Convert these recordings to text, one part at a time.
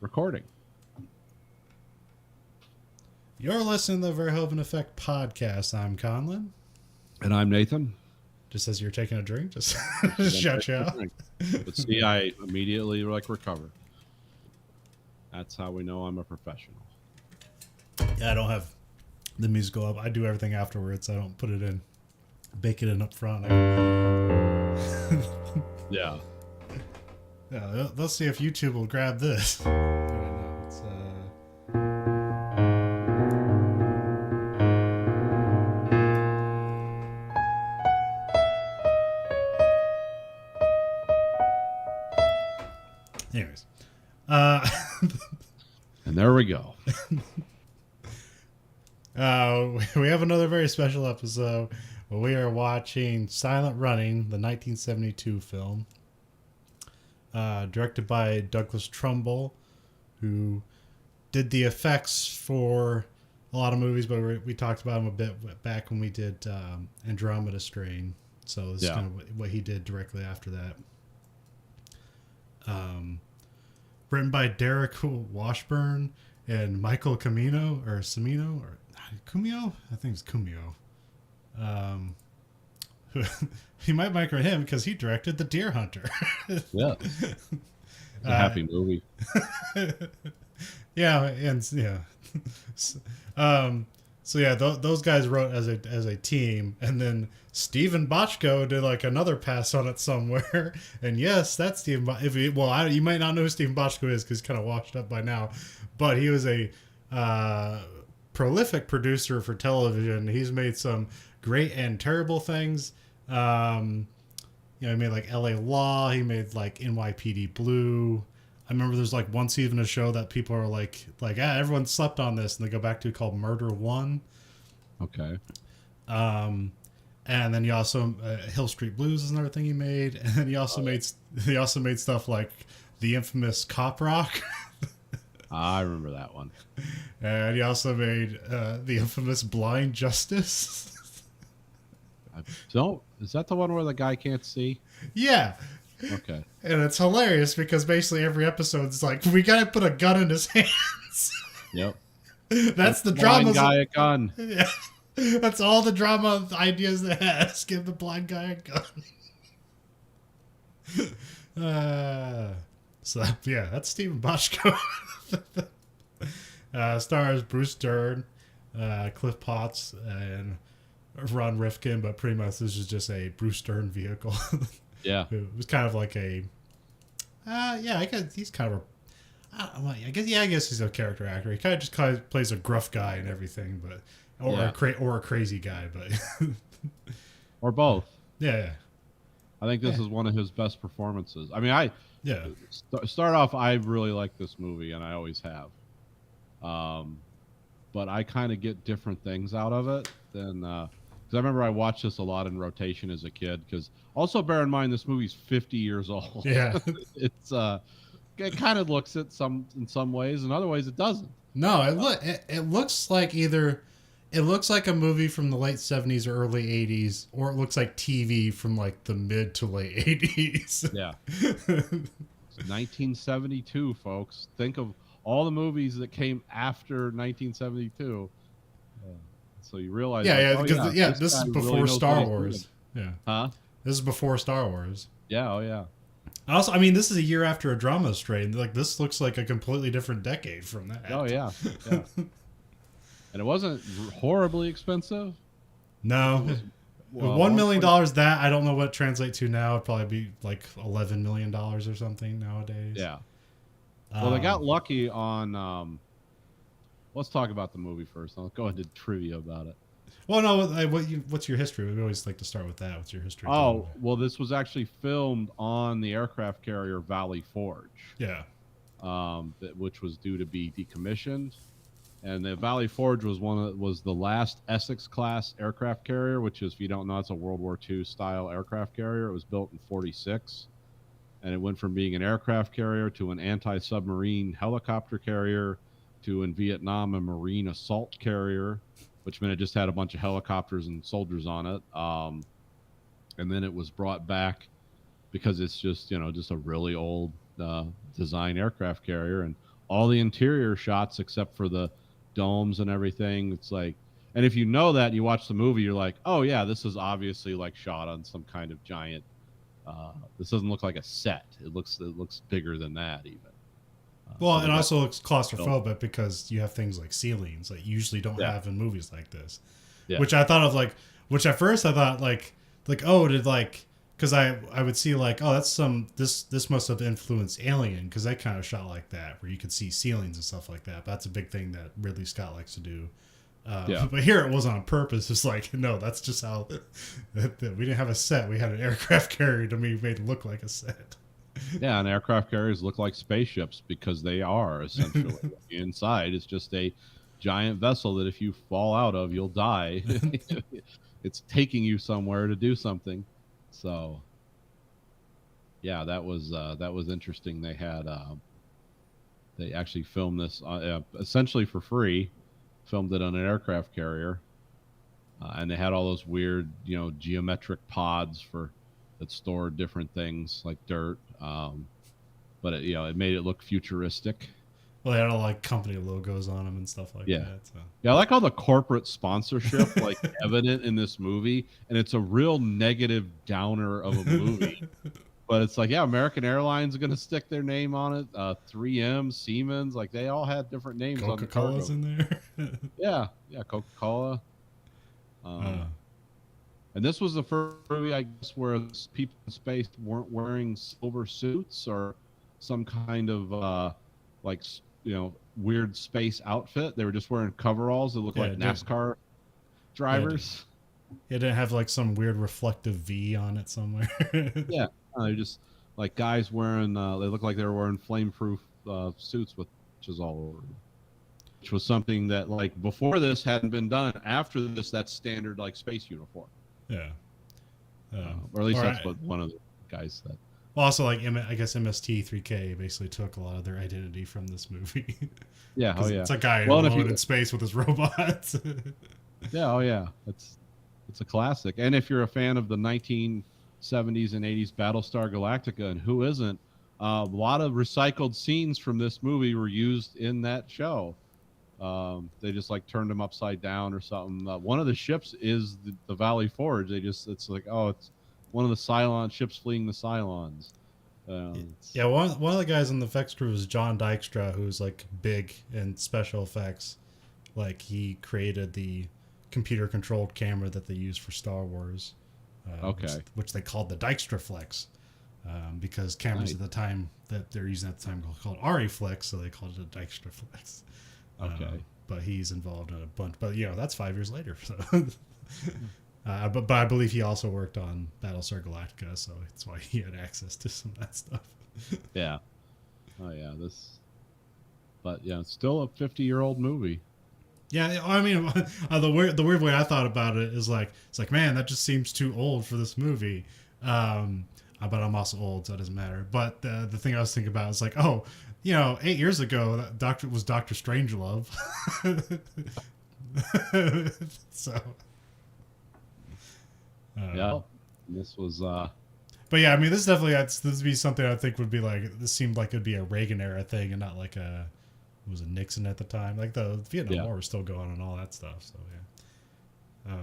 recording. You're listening to the Verhoeven Effect podcast. I'm Conlon. And I'm Nathan. Just as you're taking a drink, just shut you out. But see, I immediately recover. That's how we know I'm a professional. Yeah, I don't have the music go up. I do everything afterwards. I don't put it in, bake it in up front. Yeah. Yeah, let's see if YouTube will grab this. Anyways. And there we go. We have another very special episode where we are watching Silent Running, the 1972 film, directed by Douglas Trumbull, who did the effects for a lot of movies, but we talked about him a bit back when we did Andromeda Strain. So this is kind of what he did directly after that. Written by Derek Washburn and Michael Cimino, or Cumio? I think it's Cumio. You might micro him because he directed The Deer Hunter. Yeah. It's a happy movie. Yeah, and yeah. So yeah, those guys wrote as a team, and then Steven Bochco did like another pass on it somewhere. And yes, that's Steven. You might not know who Steven Bochco is because he's kind of washed up by now, but he was a prolific producer for television. He's made some great and terrible things. He made like L.A. Law. He made like NYPD Blue. I remember there's like one season of a show that people are like everyone slept on this, and they go back to called Murder One. Okay. And then he also Hill Street Blues is another thing he made, and then he also made stuff like the infamous Cop Rock. I remember that one. And he also made the infamous Blind Justice. Is that the one where the guy can't see? Yeah. Okay. And it's hilarious because basically every episode is like, we gotta put a gun in his hands. Yep. That's the drama. Blind guy a gun. Yeah. That's all the drama ideas they has. Give the blind guy a gun. So yeah, that's Steven Bochco. Stars Bruce Dern, Cliff Potts, and Ron Rifkin, but pretty much this is just a Bruce Dern vehicle. Yeah. It was kind of like a I guess he's kind of I guess he's a character actor. He kind of plays a gruff guy and everything, but or a crazy guy, but or both. Yeah. I think this is one of his best performances. I mean, start off, I really like this movie, and I always have. But I kind of get different things out of it than because I remember I watched this a lot in rotation as a kid. Because also bear in mind this movie's 50 years old. Yeah, it's it kind of looks in some ways, and other ways it doesn't. No, it looks like either it looks like a movie from the late 70s or early 80s, or it looks like TV from like the mid to late 80s. Yeah. It's 1972, folks. Think of all the movies that came after 1972. So you realize, this is before Star Wars. Yeah. Huh? This is before Star Wars. Yeah. Oh yeah. Also, I mean, this is a year after Andromeda Strain. Like, this looks like a completely different decade from that. Oh yeah. Yeah. And it wasn't horribly expensive. No. $1 million. That I don't know what it translates to now. It'd probably be like $11 million or something nowadays. Yeah. Well, they got lucky on. Let's talk about the movie first. I'll go into trivia about it. Well, no. What's your history? We always like to start with that. What's your history? Oh, well, this was actually filmed on the aircraft carrier Valley Forge. Yeah. Which was due to be decommissioned, and the Valley Forge was the last Essex class aircraft carrier, which is, if you don't know, it's a World War II style aircraft carrier. It was built in '46. And it went from being an aircraft carrier to an anti-submarine helicopter carrier to, in Vietnam, a marine assault carrier, which meant it just had a bunch of helicopters and soldiers on it. And then it was brought back because it's just a really old design aircraft carrier. And all the interior shots except for the domes and everything. It's like, and if you know that and you watch the movie, you're like, oh yeah, this is obviously like shot on some kind of giant. This doesn't look like a set. It looks bigger than that even. Well, So and they got also looks built. claustrophobic because you have things like ceilings that you usually don't Yeah, have in movies like this. yeah, Which I thought of like, which at first I thought like oh, did like, because I would see like, oh, that's some this must have influenced Alien because they kind of shot like that where you could see ceilings and stuff like that. But that's a big thing that Ridley Scott likes to do. yeah. But here it wasn't on purpose. It's like, no, that's just how we didn't have a set. We had an aircraft carrier to be made to look like a set. Yeah, and aircraft carriers look like spaceships because they are essentially. Inside, it's just a giant vessel that if you fall out of, you'll die. It's taking you somewhere to do something. So, yeah, that was interesting. They actually filmed this essentially for free, filmed it on an aircraft carrier, and they had all those weird, geometric pods that stored different things like dirt. But it made it look futuristic. Well, they had all like company logos on them and stuff like Yeah. that. So. Yeah, I like all the corporate sponsorship like evident in this movie, and it's a real negative downer of a movie. But it's like, yeah, American Airlines is going to stick their name on it. 3M, Siemens, like they all had different names on the Coca-Cola's cargo. in there. Yeah, Coca-Cola. And this was the first movie, I guess, where people in space weren't wearing silver suits or some kind of like weird space outfit. They were just wearing coveralls that looked like NASCAR drivers. It didn't have like some weird reflective V on it somewhere. Yeah, they're just like guys wearing. They look like they were wearing flame-proof suits with patches all over them, which was something that like before this hadn't been done. After this, that's standard like space uniform. Yeah. Or at least that's what one of the guys said. Well, also like I guess MST3K basically took a lot of their identity from this movie. Yeah, oh yeah. It's a guy alone in space with his robots. Yeah, oh yeah. It's a classic. And if you're a fan of the 1970s and 80s Battlestar Galactica, and who isn't, a lot of recycled scenes from this movie were used in that show. They just like turned them upside down or something. One of the ships is the Valley Forge. It's like, oh, it's one of the Cylon ships fleeing the Cylons. Yeah, one of the guys on the effects crew is John Dykstra, who's like big in special effects. Like he created the computer controlled camera that they used for Star Wars. Which they called the Dykstra Flex. Because cameras at the time that they're using at the time were called Ariflex, so they called it a Dykstra Flex. Okay. But he's involved in a bunch. But that's 5 years later. So, but I believe he also worked on Battlestar Galactica, so that's why he had access to some of that stuff. Yeah. Oh yeah. But yeah, it's still a 50-year-old movie. Yeah, I mean, the weird way I thought about it is like it's like, man, that just seems too old for this movie. But I'm also old, so it doesn't matter. But the thing I was thinking about is like, 8 years ago, Dr. Strangelove. So. Yeah. This was. But yeah, I mean, this would be something I think would be like, this seemed like it'd be a Reagan era thing and not like was it Nixon at the time? Like the Vietnam War was still going on and all that stuff. So yeah.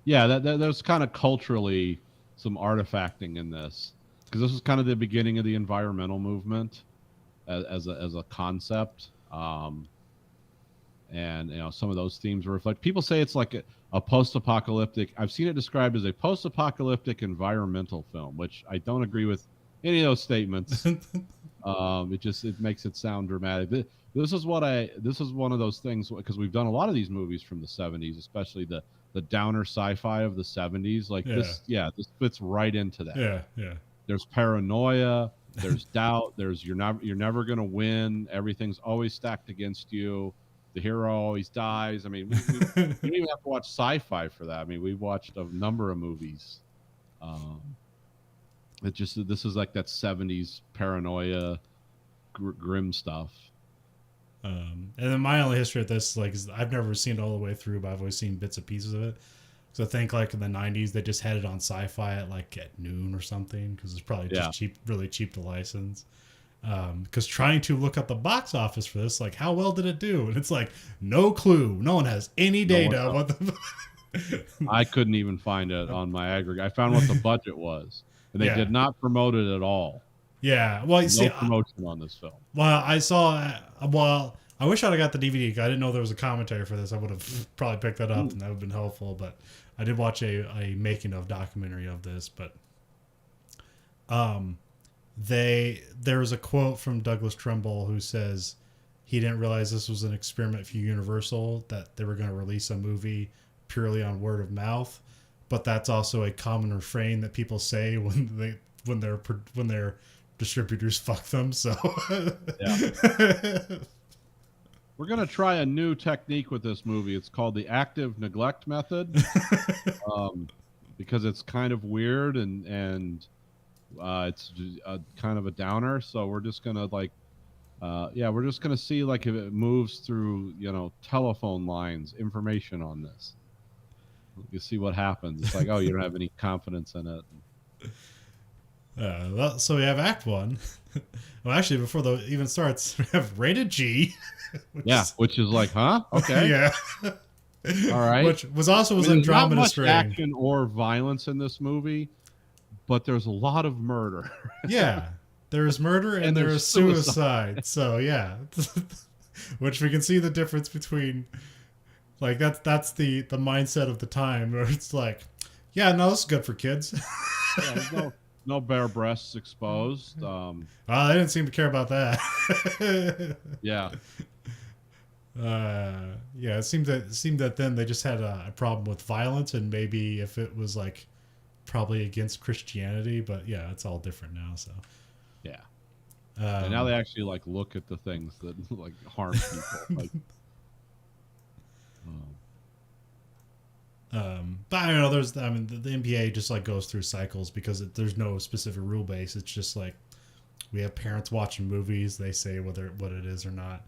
Yeah, that was kind of culturally some artifacting in this, because this was kind of the beginning of the environmental movement as a concept. And some of those themes were reflected. People say it's like a post-apocalyptic. I've seen it described as a post-apocalyptic environmental film, which I don't agree with any of those statements. It makes it sound dramatic. This is one of those things, because we've done a lot of these movies from the 70s, especially the downer sci-fi of the 70s. Like this fits right into that. Yeah. There's paranoia. There's doubt. There's you're never gonna win. Everything's always stacked against you. The hero always dies. I mean, you don't even have to watch sci-fi for that. I mean, we've watched a number of movies. This is like that 70s paranoia, grim stuff. And then my only history with this, is I've never seen it all the way through, but I've always seen bits and pieces of it. So I think like in the 90s, they just had it on Sci-Fi at noon or something, because it's probably just really cheap to license. Because trying to look up the box office for this, like, how well did it do? And it's like, no clue. No one has any No one data. knows. What the? I couldn't even find it on my aggregate. I found what the budget was, and they Yeah. did not promote it at all. Yeah. Well, you see, No promotion on this film. well, I saw. Well, I wish I'd have got the DVD. 'Cause I didn't know there was a commentary for this. I would have probably picked that up, and that would have been helpful. But I did watch a making of documentary of this. But um, there was a quote from Douglas Trumbull who says he didn't realize this was an experiment for Universal, that they were going to release a movie purely on word of mouth. But that's also a common refrain that people say when their distributors fuck them. So Yeah. We're going to try a new technique with this movie. It's called the active neglect method, because it's kind of weird and it's kind of a downer. So we're just going to we're just going to see like if it moves through, telephone lines, information on this. You see what happens. It's like, oh, you don't have any confidence in it. well, so we have Act 1. Well, actually, before the even starts, we have Rated G. Which is like, huh? Okay. Yeah. All right. Which was There's Andromeda not much Strain. action or violence in this movie, but there's a lot of murder. Yeah. There's murder and And there there's is suicide. So, yeah. Which we can see the difference between, like, that's the mindset of the time, where it's like, yeah, no, this is good for kids. Yeah, there's no bare breasts exposed. They didn't seem to care about that. Yeah. Yeah, it seemed that then they just had a problem with violence, and maybe if it was like probably against Christianity, but yeah, it's all different now. So Yeah. And now they actually like look at the things that like harm people. Like, but I don't know. The NBA just like goes through cycles because there's no specific rule base. It's just like we have parents watching movies. They say what it is or not.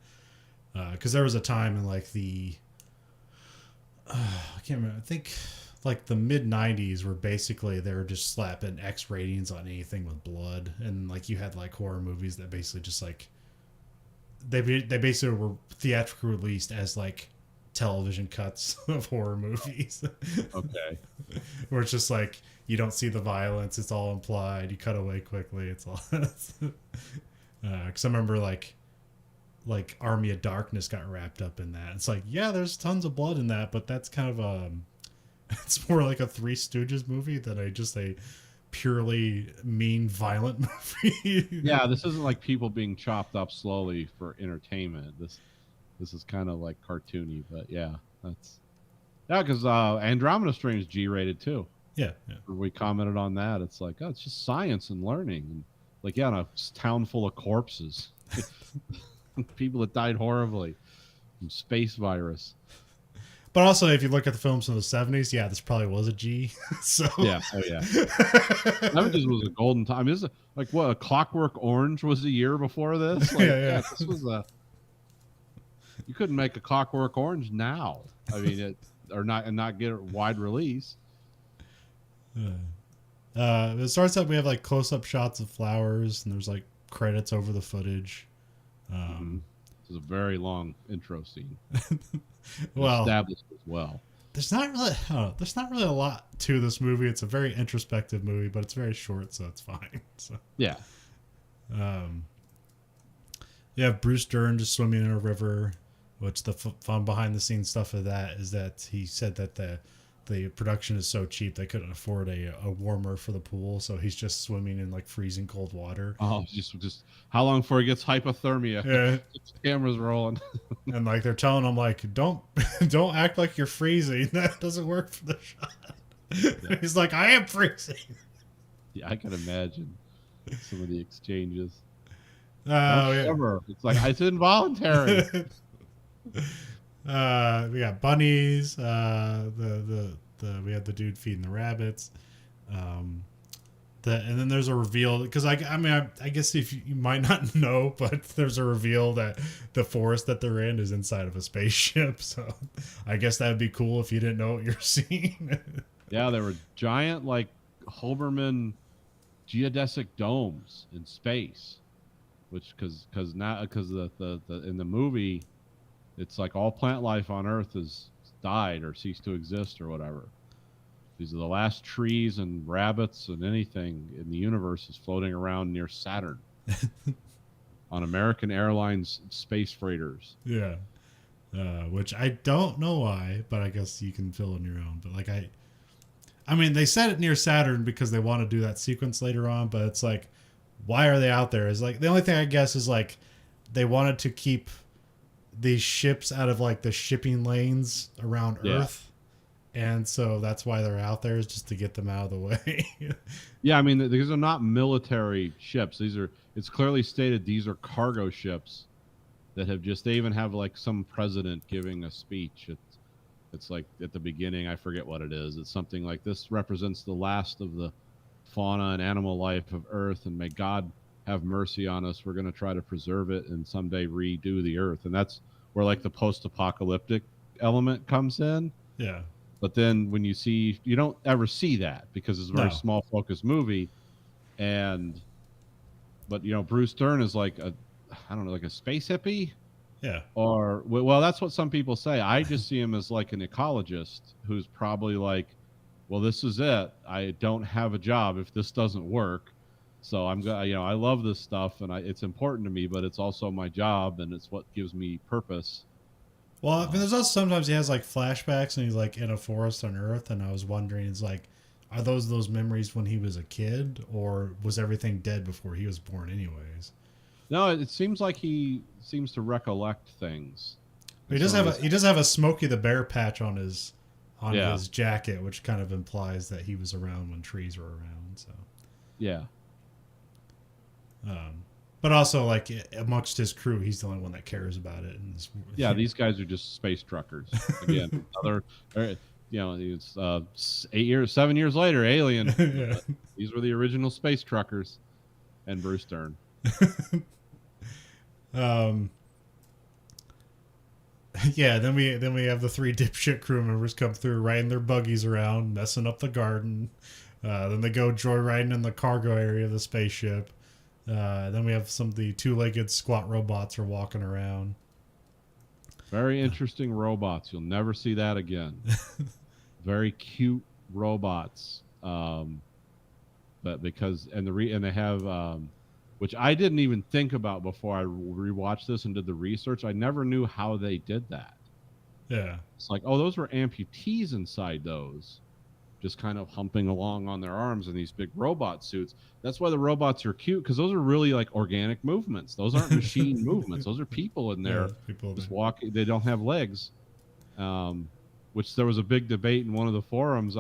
Because there was a time in like I can't remember. I think like the mid '90s where basically they were just slapping X ratings on anything with blood, and like you had like horror movies that basically just like they basically were theatrically released as like television cuts of horror movies. okay. Where it's just like you don't see the violence, it's all implied, you cut away quickly, it's all because I remember like Army of Darkness got wrapped up in that. It's like, yeah, there's tons of blood in that, but that's kind of it's more like a Three Stooges movie than a purely mean violent movie. Yeah, this isn't like people being chopped up slowly for entertainment. This is kind of like cartoony, but yeah, because Andromeda Strain is G-rated too. Yeah. We commented on that. It's like, oh, it's just science and learning, and like, yeah, in a town full of corpses, people that died horribly from space virus. But also, if you look at the films from the 70s, yeah, this probably was a G. So Yeah, oh yeah. That just was a golden time. Is it like what? A Clockwork Orange was a year before this. Like, Yeah. This was you couldn't make a Clockwork Orange now. I mean, not get a wide release. It starts out, we have like close-up shots of flowers, and there's like credits over the footage. This is a very long intro scene. Well, Established as well. there's not really a lot to this movie. It's a very introspective movie, but it's very short, so it's fine. So Yeah. you have Bruce Dern just swimming in a river, which the fun behind the scenes stuff of that is that he said that the production is so cheap they couldn't afford a warmer for the pool, so he's just swimming in like freezing cold water. Oh, just how long before he gets hypothermia? Yeah. Camera's rolling. And like they're telling him like, don't act like you're freezing. That doesn't work for the shot. Yeah. He's like, I am freezing. Yeah, I can imagine some of the exchanges. Yeah. It's like, it's involuntary. We got bunnies. We had the dude feeding the rabbits. And then there's a reveal, because I guess if you might not know, but there's a reveal that the forest that they're in is inside of a spaceship. So I guess that would be cool if you didn't know what you're seeing. Yeah, there were giant like Hoberman geodesic domes in space. which because now because the in the movie, it's like all plant life on Earth has died or ceased to exist or whatever. These are the last trees and rabbits and anything in the universe is floating around near Saturn on American Airlines space freighters. Yeah. Which I don't know why, but I guess you can fill in your own. But like I mean, they said it near Saturn because they want to do that sequence later on. But it's like, why are they out there? Is like the only thing I guess is like they wanted to keep these ships out of like the shipping lanes around Earth, and so that's why they're out there, is just to get them out of the way. Yeah, I mean these are not military ships. It's clearly stated these are cargo ships that have just they even have like some president giving a speech. It's like at the beginning, I forget what it is. It's something like this represents the last of the fauna and animal life of Earth, and may God have mercy on us. We're going to try to preserve it and someday redo the Earth. And that's where like the post-apocalyptic element comes in. Yeah. But then when you don't ever see that because it's a very small focus movie. But Bruce Dern is like I don't know, like a space hippie. Yeah. Or, well, that's what some people say. I just see him as like an ecologist who's probably like, well, this is it. I don't have a job if this doesn't work. So I love this stuff and it's important to me, but it's also my job and it's what gives me purpose. Well, there's also sometimes he has like flashbacks and he's like in a forest on Earth. And I was wondering, it's like, are those memories when he was a kid, or was everything dead before he was born anyways? No, it seems like he seems to recollect things. He does have a Smokey the Bear patch on his jacket, which kind of implies that he was around when trees were around. So yeah. But also, like, amongst his crew, he's the only one that cares about it. And these guys are just space truckers. Again, it's 7 years later, Alien. Yeah. These were the original space truckers, and Bruce Dern. Yeah, then we have the 3 dipshit crew members come through, riding their buggies around, messing up the garden. Then they go joyriding in the cargo area of the spaceship. Then we have some of the 2-legged squat robots are walking around. Very interesting robots. You'll never see that again. Very cute robots. But because and they have which I didn't even think about before I rewatched this and did the research. I never knew how they did that. Yeah. It's like, oh, those were amputees inside those, just kind of humping along on their arms in these big robot suits. That's why the robots are cute, because those are really like organic movements. Those aren't machine movements. Those are people in there just walking. They don't have legs, which there was a big debate in one of the forums.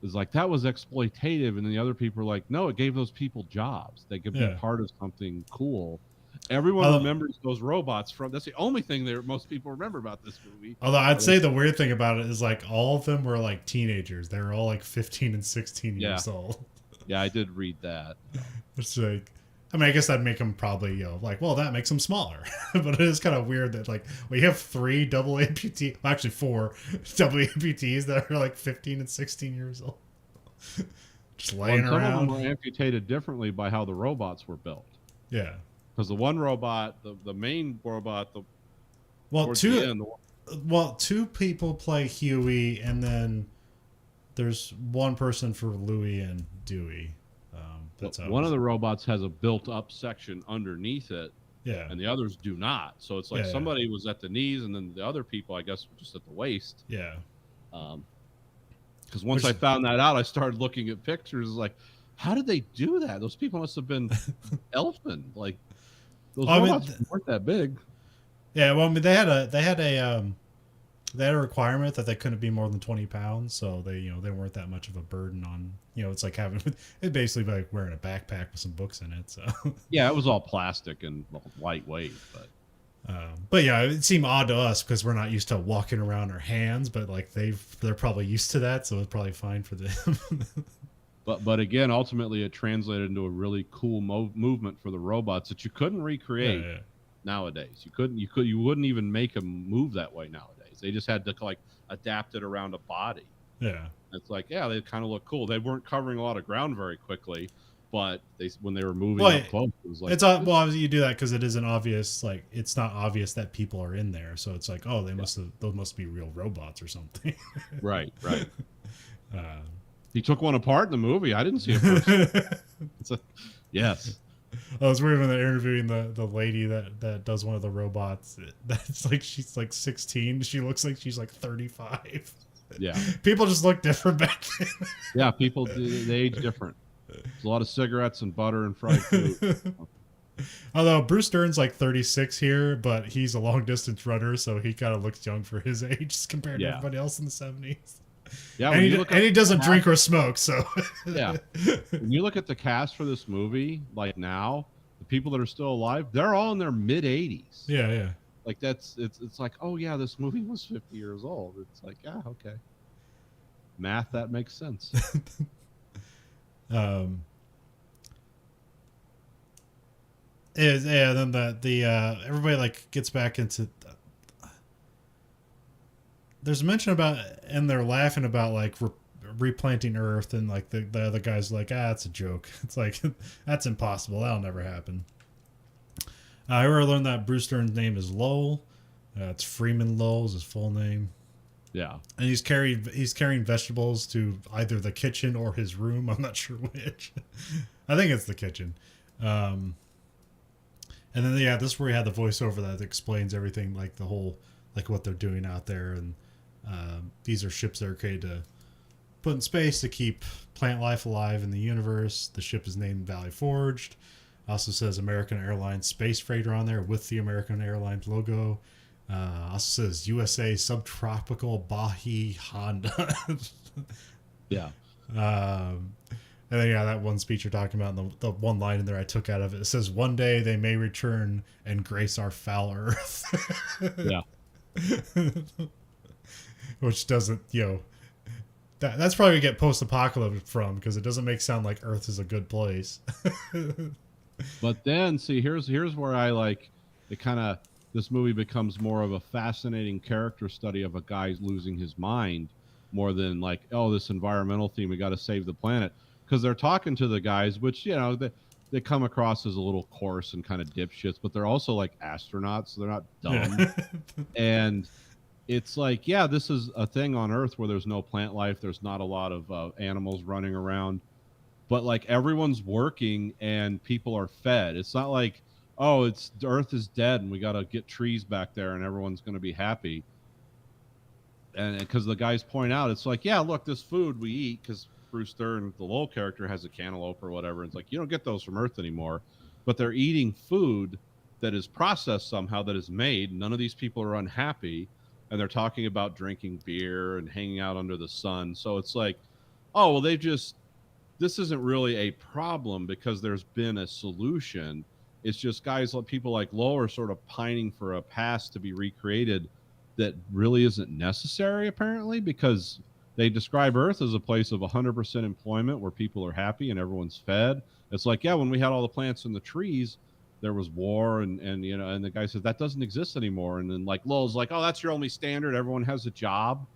Is like, that was exploitative, and then the other people were like, no, it gave those people jobs. They could be part of something cool. Everyone remembers those robots from. That's the only thing that most people remember about this movie. Although I'd say the weird thing about it is like all of them were like teenagers. They were all like 15 and 16 years old. Yeah, I did read that. It's like, I mean, I guess that'd make them probably, like, well, that makes them smaller. But it is kind of weird that, like, we have 3 double amputees, well, actually 4 double amputees that are like 15 and 16 years old. Just laying around. Some of them were amputated differently by how the robots were built. Yeah. Because the one robot, the main robot, 2 people play Huey, and then there's 1 person for Louie and Dewey. One of the robots has a built-up section underneath it, and the others do not. So it's like somebody was at the knees, and then the other people, I guess, were just at the waist. Yeah. Because once I found that out, I started looking at pictures. Like, how did they do that? Those people must have been elfin. Like, those robots weren't that big. Yeah, well, I mean, they had a requirement that they couldn't be more than 20 pounds, so they weren't that much of a burden on, it's like it basically like wearing a backpack with some books in it. So yeah, it was all plastic and lightweight, but yeah, it seemed odd to us because we're not used to walking around our hands, but like they're probably used to that, so it's probably fine for them. But again, ultimately, it translated into a really cool movement for the robots that you couldn't recreate nowadays. You wouldn't even make them move that way nowadays. They just had to like adapt it around a body. Yeah, it's like, they kind of look cool. They weren't covering a lot of ground very quickly, but when they were moving Well, up close, it was like it's well, obviously you do that because it isn't obvious. Like it's not obvious that people are in there, so it's like, oh, those must be real robots or something. right, right. uh, He took one apart in the movie. I didn't see a person. Yes. I was weird when they're interviewing the lady that does one of the robots. That's like she's like 16. She looks like she's like 35. Yeah. People just look different back then. Yeah, people they age different. There's a lot of cigarettes and butter and fried food. Although Bruce Dern's like 36 here, but he's a long distance runner, so he kind of looks young for his age compared to everybody else in the 70s. Yeah, and he doesn't drink or smoke, so yeah. When you look at the cast for this movie, like now, the people that are still alive, they're all in their mid 80s. Yeah. Like it's like, oh yeah, this movie was 50 years old. It's like, yeah, okay. Math, that makes sense. Then the everybody like gets back into there's a mention about, and they're laughing about like replanting Earth, and like the other guy's like, it's a joke. It's like, that's impossible. That'll never happen. I learned that Bruce Dern's name is Lowell. It's Freeman Lowell is his full name. Yeah. And he's carrying vegetables to either the kitchen or his room. I'm not sure which. I think it's the kitchen. And then this is where he had the voiceover that explains everything, like the whole, like what they're doing out there, and these are ships that are created to put in space to keep plant life alive in the universe. The ship is named Valley Forged. Also says American Airlines Space Freighter on there with the American Airlines logo. Also says USA Subtropical Bahi Honda. Yeah. And then that one speech you're talking about, and the one line in there I took out of it, it says, "One day they may return and grace our foul earth." Yeah. Which doesn't, that's probably where you get post-apocalyptic from, because it doesn't make sound like Earth is a good place. But then, see, here's where I like it. Kind of, this movie becomes more of a fascinating character study of a guy losing his mind, more than like, oh, this environmental theme, we got to save the planet, because they're talking to the guys, which they come across as a little coarse and kind of dipshits, but they're also like astronauts, so they're not dumb. Yeah. And it's like, yeah, this is a thing on Earth where there's no plant life, there's not a lot of animals running around, but like everyone's working and people are fed. It's not like, oh, the Earth is dead and we got to get trees back there and everyone's going to be happy. And because the guys point out, it's like, yeah, look, this food we eat, because Bruce Dern, the Lowell character, has a cantaloupe or whatever. It's like, you don't get those from Earth anymore, but they're eating food that is processed somehow, that is made. None of these people are unhappy, and they're talking about drinking beer and hanging out under the sun. So it's like, oh, well, this isn't really a problem because there's been a solution. It's just guys, like people like Lowell, are sort of pining for a past to be recreated that really isn't necessary, apparently, because they describe Earth as a place of 100% employment where people are happy and everyone's fed. It's like, yeah, when we had all the plants and the trees, there was war, and and the guy says that doesn't exist anymore. And then like Lowell's like, oh, that's your only standard. Everyone has a job.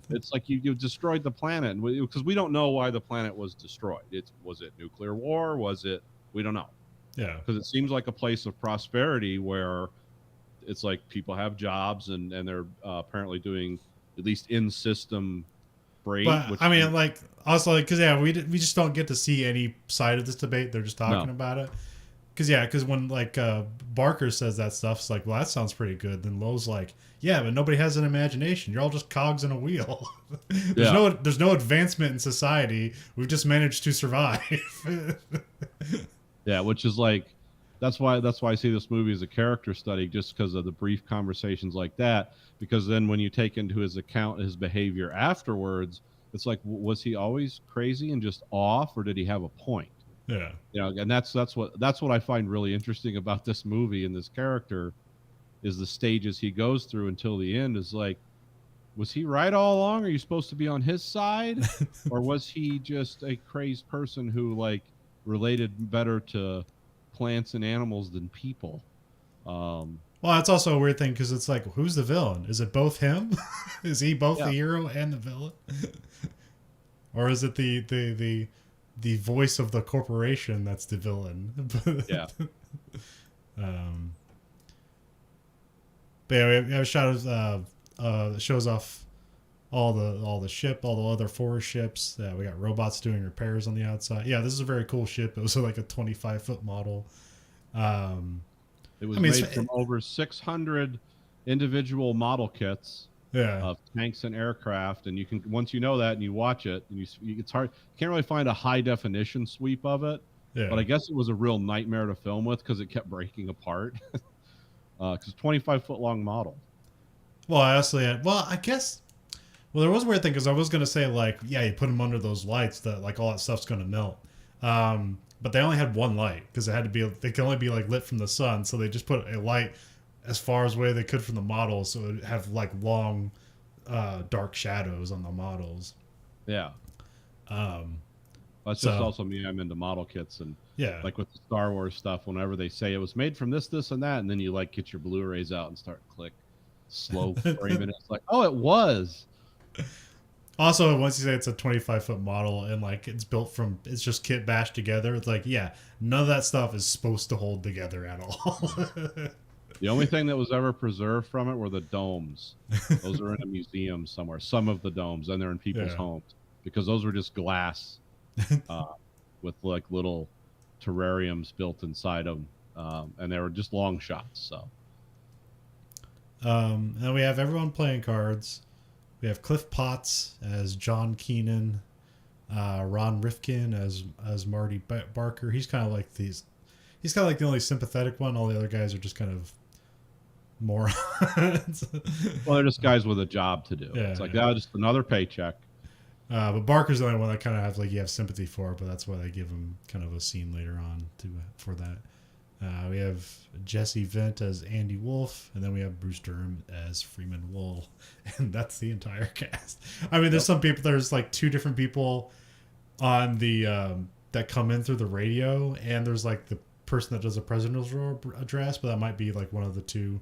It's like you destroyed the planet, and because we don't know why the planet was destroyed. Was it nuclear war? Was it? We don't know. Yeah. Because it seems like a place of prosperity where it's like people have jobs and they're apparently doing at least in system. But I mean, like, also, like, because we just don't get to see any side of this debate. They're just talking about it. Because when like Barker says that stuff, it's like, well, that sounds pretty good. Then Lowell's like, yeah, but nobody has an imagination. You're all just cogs in a wheel. There's no advancement in society. We've just managed to survive. Yeah, which is like, that's why I see this movie as a character study, just because of the brief conversations like that. Because then when you take into his account his behavior afterwards, it's like, was he always crazy and just off, or did he have a point? Yeah. And that's what I find really interesting about this movie and this character, is the stages he goes through until the end. Is like, was he right all along? Are you supposed to be on his side? Or was he just a crazed person who like related better to plants and animals than people? Well, it's also a weird thing, because it's like, who's the villain? Is it both him? Is he both the hero and the villain? Or is it the the voice of the corporation that's the villain. Yeah. um, but yeah, we have a shot of that shows off all the other forest ships. Yeah, we got robots doing repairs on the outside. Yeah, this is a very cool ship. It was like a 25-foot model. It was I mean, made from over 600 individual model kits yeah, of tanks and aircraft, and you can, once you know that and you watch it, and it's hard, you can't really find a high definition sweep of it. yeah. But I guess it was a real nightmare to film with because it kept breaking apart. Because 25-foot long model. Well, I also had. Well, I guess. Well, there was a weird thing because I was gonna say like, yeah, you put them under those lights that like all that stuff's gonna melt. But they only had one light because it had to be. They could only be like lit from the sun, so they just put a light as far as away they could from the model, so it would have like long, dark shadows on the models. Yeah. That's So- just also me. I'm into model kits, and Yeah, like with the Star Wars stuff, whenever they say it was made from this, and that, and then you like get your Blu-rays out and start slow framing it. It's like, oh, it was. Also, once you say it's a 25-foot model and like it's built from, it's just kit bashed together. It's like, yeah, none of that stuff is supposed to hold together at all. The only thing that was ever preserved from it were the domes. Those are in a museum somewhere. Some of the domes, and they're in people's Yeah. homes because those were just glass with like little terrariums built inside them, and they were just long shots. So And we have everyone playing cards. We have Cliff Potts as John Keenan, Ron Rifkin as Marty Barker. He's kind of like these. He's kind of like the only sympathetic one. All the other guys are just kind of morons. well, they're just guys with a job to do. Yeah, It's like, yeah. oh, just another paycheck. But Barker's the only one that kind of have like you have sympathy for, but that's why they give him kind of a scene later on for that. We have Jesse Vint as Andy Wolf, and then we have Bruce Durham as Freeman Wool, and that's the entire cast. I mean, there's some people. There's like two different people on the that come in through the radio, and there's like the person that does a presidential address, but that might be like one of the two.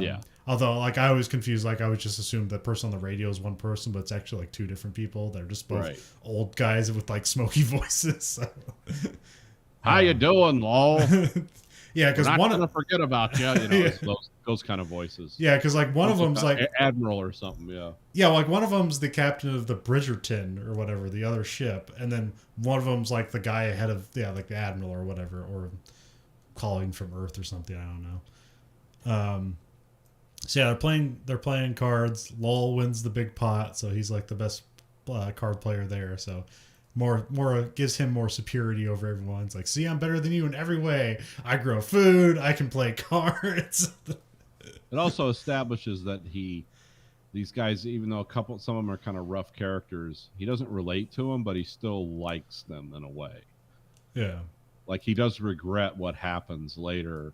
Yeah. Although, like, I was confused. Like, I would just assume the person on the radio is one person, but it's actually like two different people. They're just both Right. old guys with like smoky voices. So. How you doing, lol? Yeah, We're because not one gonna of forget about you. You know, Yeah. it's those kind of voices. yeah, because like one of them's like Admiral or something. Yeah. yeah, like one of them's the captain of the Bridgerton or whatever, the other ship, and then one of them's like the guy ahead of like the admiral or whatever, or calling from Earth or something. I don't know. So yeah, they're playing cards. Lowell wins the big pot, so he's like the best card player there. So more gives him more superiority over everyone. It's like, see, I'm better than you in every way. I grow food. I can play cards. It also establishes that these guys, even though some of them are kind of rough characters, he doesn't relate to them, but he still likes them in a way. Yeah. Like he does regret what happens later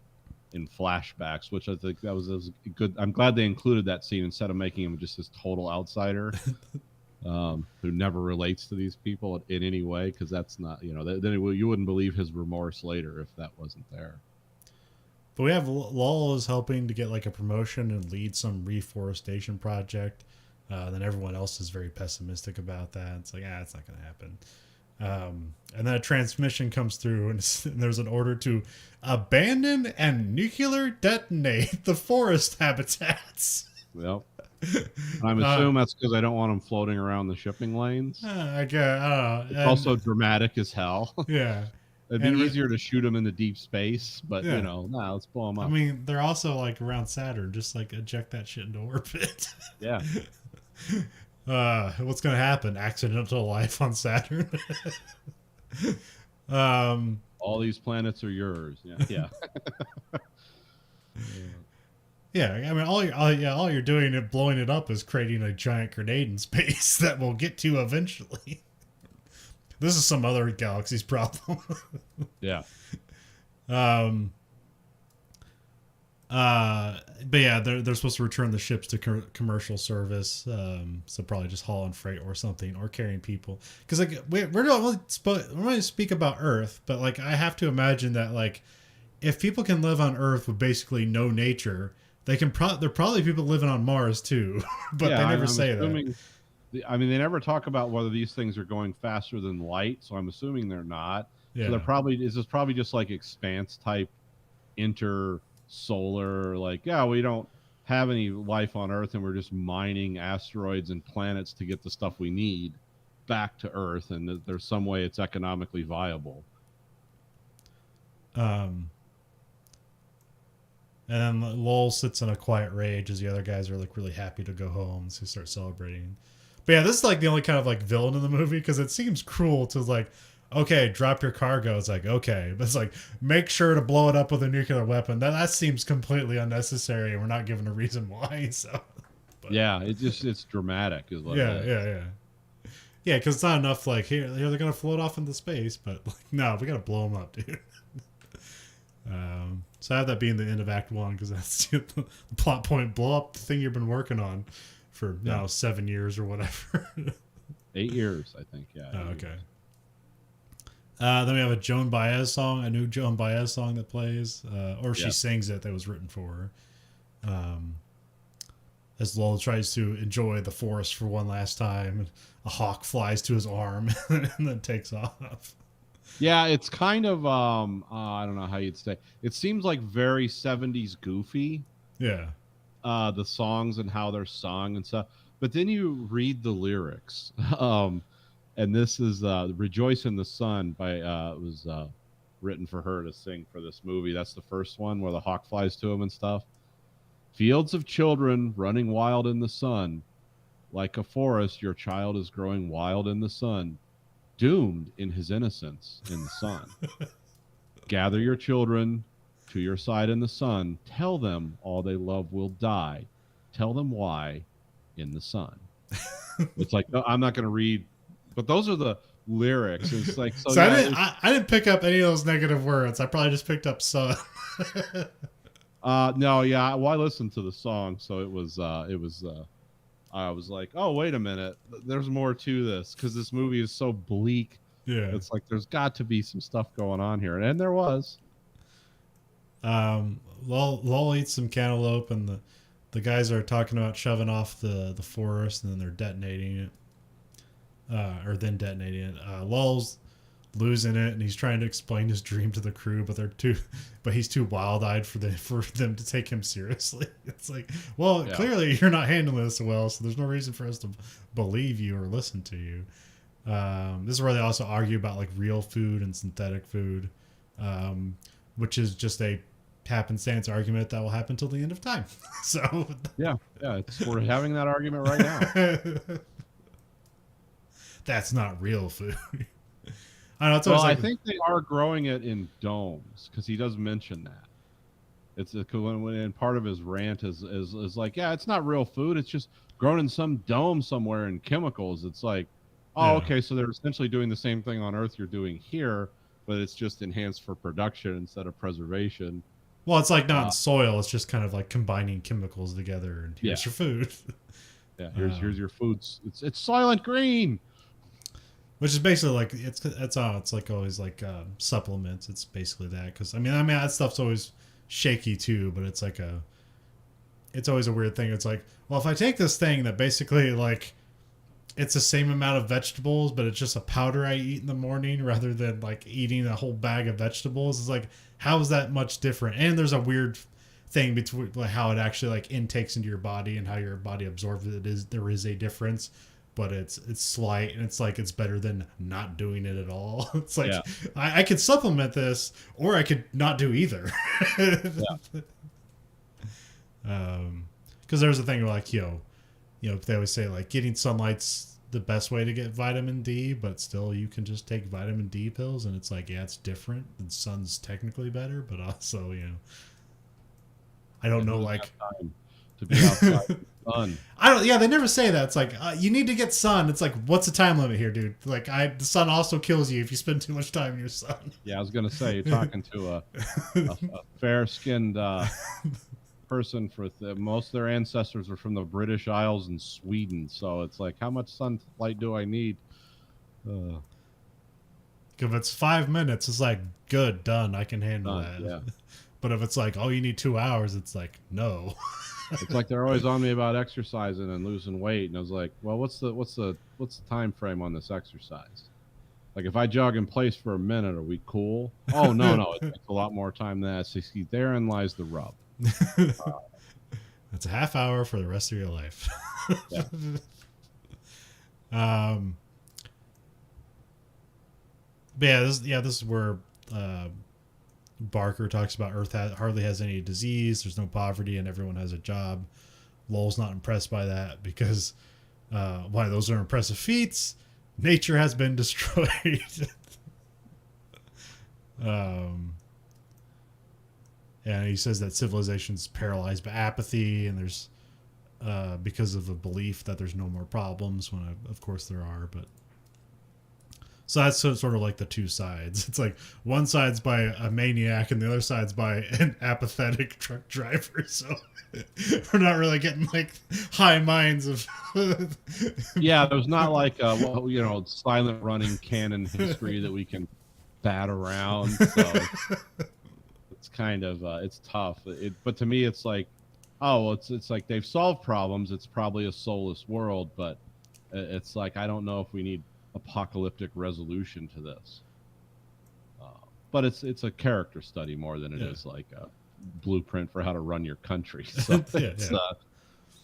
in flashbacks, which I think that was good. I'm glad they included that scene instead of making him just this total outsider who never relates to these people in any way, because that's not, then you wouldn't believe his remorse later if that wasn't there. But we have Lowell is helping to get like a promotion and lead some reforestation project. Then everyone else is very pessimistic about that. It's like, it's not going to happen. And then a transmission comes through, and there's an order to abandon and nuclear detonate the forest habitats. Yep. I'm assuming that's because I don't want them floating around the shipping lanes. I guess, I don't know. It's also dramatic as hell. Yeah. It'd be And easier to shoot them into deep space, but Yeah. let's blow them up. I mean, they're also like around Saturn. Just like eject that shit into orbit. Yeah. What's gonna happen? Accidental life on Saturn. All these planets are yours. Yeah. Yeah, I mean, all you're doing and blowing it up is creating a giant grenade in space that we'll get to eventually. This is some other galaxy's problem. Yeah. But yeah, they're supposed to return the ships to commercial service. So probably just hauling freight or something, or carrying people. Because like we're not really we're going to speak about Earth, but like I have to imagine that like if people can live on Earth with basically no nature, they can. There are probably people living on Mars too, but they never say that. I mean, they never talk about whether these things are going faster than light, so I'm assuming they're not. So Yeah. they're probably this is probably just like expanse type intersolar, like, yeah, we don't have any life on Earth and we're just mining asteroids and planets to get the stuff we need back to Earth, and there's some way it's economically viable. Um, and then Lowell sits in a quiet rage as the other guys are like really happy to go home, so they start celebrating. But yeah, this is like the only kind of like villain in the movie because it seems cruel to like, okay, drop your cargo. It's like, okay, but it's like, make sure to blow it up with a nuclear weapon. That seems completely unnecessary, and we're not given a reason why. So, but, Yeah, it's dramatic, is what yeah, it is. yeah, because it's not enough. Like here they're gonna float off into space, but like, no, we gotta blow them up, dude. So I have that being the end of Act 1 because that's the plot point. Blow up the thing you've been working on for now 7 years or whatever. 8 years, I think. Yeah. Oh, okay. Then we have a Joan Baez song, a new Joan Baez song that plays, or she sings it that was written for her. As Lowell tries to enjoy the forest for one last time, a hawk flies to his arm and then takes off. Yeah, it's kind of I don't know how you'd say. It seems like very 70s goofy, Yeah. the songs and how they're sung and stuff. But then you read the lyrics. And this is Rejoice in the Sun by was written for her to sing for this movie. That's the first one where the hawk flies to him and stuff. Fields of children running wild in the sun. Like a forest, your child is growing wild in the sun, doomed in his innocence in the sun. Gather your children to your side in the sun. Tell them all they love will die. Tell them why in the sun. It's like, no, I'm not going to read, but those are the lyrics. It's like, so yeah, I didn't pick up any of those negative words. I probably just picked up sun. no, yeah. Well, I listened to the song, so it was. I was like, oh, wait a minute. There's more to this because this movie is so bleak. Yeah. It's like there's got to be some stuff going on here, and there was. Lowell eats some cantaloupe, and the guys are talking about shoving off the forest, and then they're detonating it, or then detonating it. Lowell's losing it, and he's trying to explain his dream to the crew, but he's too wild-eyed for them to take him seriously. It's like, well, clearly you're not handling this well, so there's no reason for us to believe you or listen to you. This is where they also argue about like real food and synthetic food, which is just a happenstance argument that will happen till the end of time. So yeah, we're having that argument right now. That's not real food. I know. It's always I think they are growing it in domes because he does mention that. It's when part of his rant is like, yeah, it's not real food. It's just grown in some dome somewhere in chemicals. It's like, oh, okay, so they're essentially doing the same thing on Earth you're doing here, but it's just enhanced for production instead of preservation. Well, it's like not soil. It's just kind of like combining chemicals together, and here's your food. Yeah, here's your foods. It's Silent Green. Which is basically like it's like always like supplements. It's basically that because I mean that stuff's always shaky too, but it's always a weird thing. It's like, well, if I take this thing that basically like it's the same amount of vegetables, but it's just a powder I eat in the morning rather than like eating a whole bag of vegetables. It's like, how is that much different? And there's a weird thing between like how it actually like intakes into your body and how your body absorbs it. There is a difference. But it's slight, and it's like it's better than not doing it at all. It's like I could supplement this, or I could not do either. Because there's a thing like they always say like getting sunlight's the best way to get vitamin D, but still you can just take vitamin D pills, and it's like it's different. The sun's technically better, but also I don't know like. To be outside in the sun. They never say that. It's like you need to get sun. It's like, what's the time limit here, dude? Like the sun also kills you if you spend too much time in your sun. Yeah, I was gonna say you're talking to a fair-skinned person. Most of their ancestors are from the British Isles and Sweden, so it's like, how much sunlight do I need? If it's 5 minutes, it's like good, done. I can handle that. Yeah. But if it's like, oh, you need 2 hours, it's like, no. It's like they're always on me about exercising and losing weight, and I was like, well, what's the time frame on this exercise? Like, if I jog in place for a minute, are we cool? Oh, no, it takes a lot more time than that. So see, therein lies the rub. That's a half hour for the rest of your life. Yeah. But this is where Barker talks about Earth hardly has any disease. There's no poverty, and everyone has a job. Lowell's not impressed by that because why? Those are impressive feats. Nature has been destroyed. And he says that civilization's paralyzed by apathy, and there's because of a belief that there's no more problems. When of course there are, but. So that's sort of like the two sides. It's like one side's by a maniac and the other side's by an apathetic truck driver. So we're not really getting like high minds of. Yeah, there's not like silent running canon history that we can bat around. So it's kind of it's tough. But to me, it's like, oh, it's like they've solved problems. It's probably a soulless world, but it's like I don't know if we need apocalyptic resolution to this, but it's a character study more than it is like a blueprint for how to run your country. So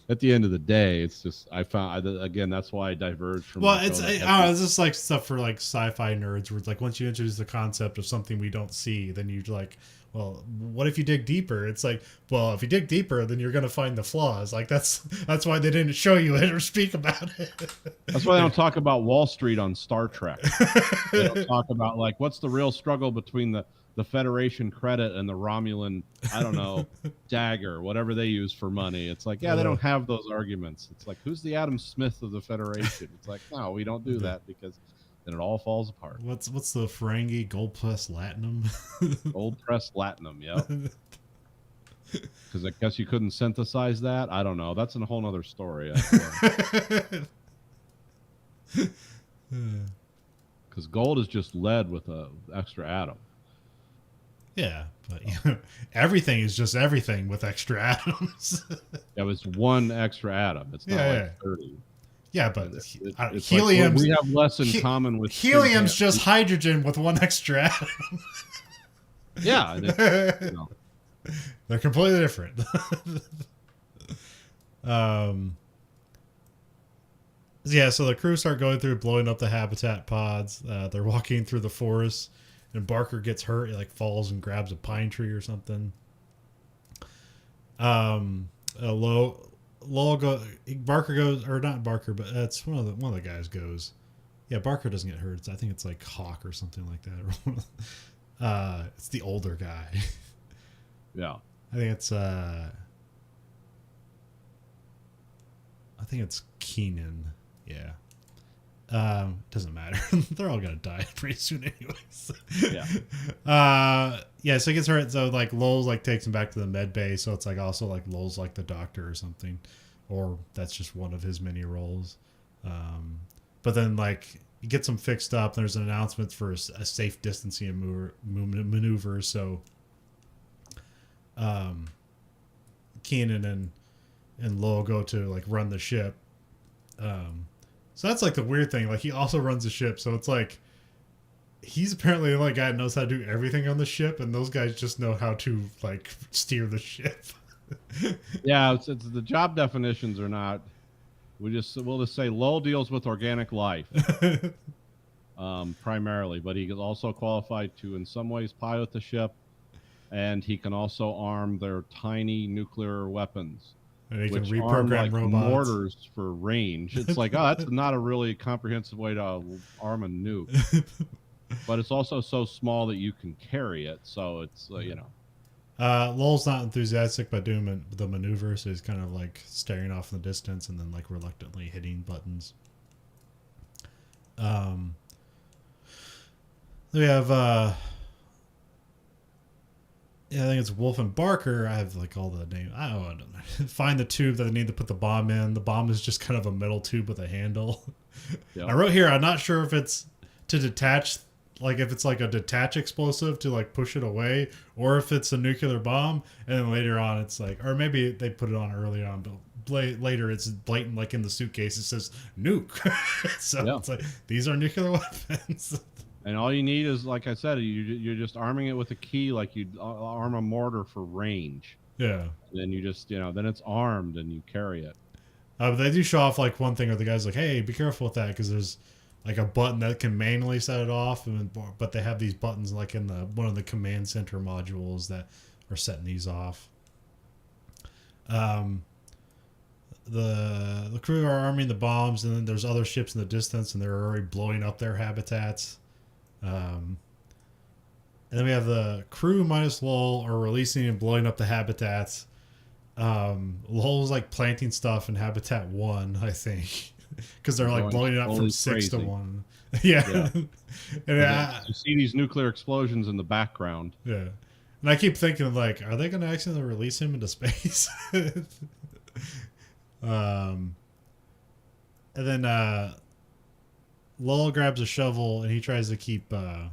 at the end of the day, it's just I found again that's why I diverged from. Well, it's just like stuff for like sci-fi nerds where it's like once you introduce the concept of something we don't see, then you're like, well, what if you dig deeper? It's like, well, if you dig deeper, then you're going to find the flaws. Like that's why they didn't show you it or speak about it. That's why they don't talk about Wall Street on Star Trek. They don't talk about like what's the real struggle between the Federation credit and the Romulan, I don't know, dagger, whatever they use for money. It's like, yeah, they don't have those arguments. It's like, who's the Adam Smith of the Federation? It's like, no, we don't do that because then it all falls apart. What's the Ferengi gold plus latinum? Gold pressed latinum, yeah. Because I guess you couldn't synthesize that. I don't know. That's a whole other story. Because gold is just lead with a extra atom. Yeah, but everything is just everything with extra atoms. Yeah, it's one extra atom. It's not like 30. Yeah, but it's helium. Like, we have less in common with helium's just hydrogen with one extra atom. Yeah, they're completely different. Yeah, so the crew start going through blowing up the habitat pods. They're walking through the forest, and Barker gets hurt. He like falls and grabs a pine tree or something. Barker goes, or not Barker, but it's one of the guys goes. Yeah, Barker doesn't get hurt. I think it's like Hawk or something like that. It's the older guy. Yeah, I think it's Keenan. Yeah. Doesn't matter. They're all gonna die pretty soon anyways. Yeah. So he gets hurt. So like Lowell's like takes him back to the med bay. So it's like also like Lowell's like the doctor or something, or that's just one of his many roles. But then like he gets him fixed up. There's an announcement for a safe distancing maneuver. So Keenan and Lowell go to like run the ship. So that's like the weird thing. Like he also runs the ship, so it's like he's apparently the only guy that knows how to do everything on the ship, and those guys just know how to like steer the ship. Yeah, it's the job definitions are not. We'll just say Lowell deals with organic life, primarily, but he is also qualified to, in some ways, pilot the ship, and he can also arm their tiny nuclear weapons. And he can which reprogram arm, like, robots. mortars for range. It's like, oh, that's not a really comprehensive way to arm a nuke. But it's also so small that you can carry it. So it's, Lowell's not enthusiastic about doing the maneuver, so he's kind of like staring off in the distance and then like reluctantly hitting buttons. We have I think it's Wolf and Barker. I have like all the names. I don't know. Find the tube that they need to put the bomb in. The bomb is just kind of a metal tube with a handle. Yep. I wrote here, I'm not sure if it's to detach like if it's like a detach explosive to like push it away, or if it's a nuclear bomb, and then later on it's like, or maybe they put it on early on, but later it's blatant, like in the suitcase it says nuke. So Yeah. it's like these are nuclear weapons. And all you need is, like I said, you're just arming it with a key, like you'd arm a mortar for range. Yeah. And then you just, then it's armed and you carry it. But they do show off like one thing where the guy's like, "Hey, be careful with that," because there's like a button that can manually set it off, but they have these buttons like in the one of the command center modules that are setting these off. The crew are arming the bombs, and then there's other ships in the distance, and they're already blowing up their habitats. And then we have the crew minus Lowell are releasing and blowing up the habitats. Lowell's like planting stuff in Habitat 1, I think, because they're like blowing it up from 6 to 1. Yeah. And you see these nuclear explosions in the background. Yeah. And I keep thinking, like, are they going to accidentally release him into space? And then Lowell grabs a shovel and he tries to keep. Well,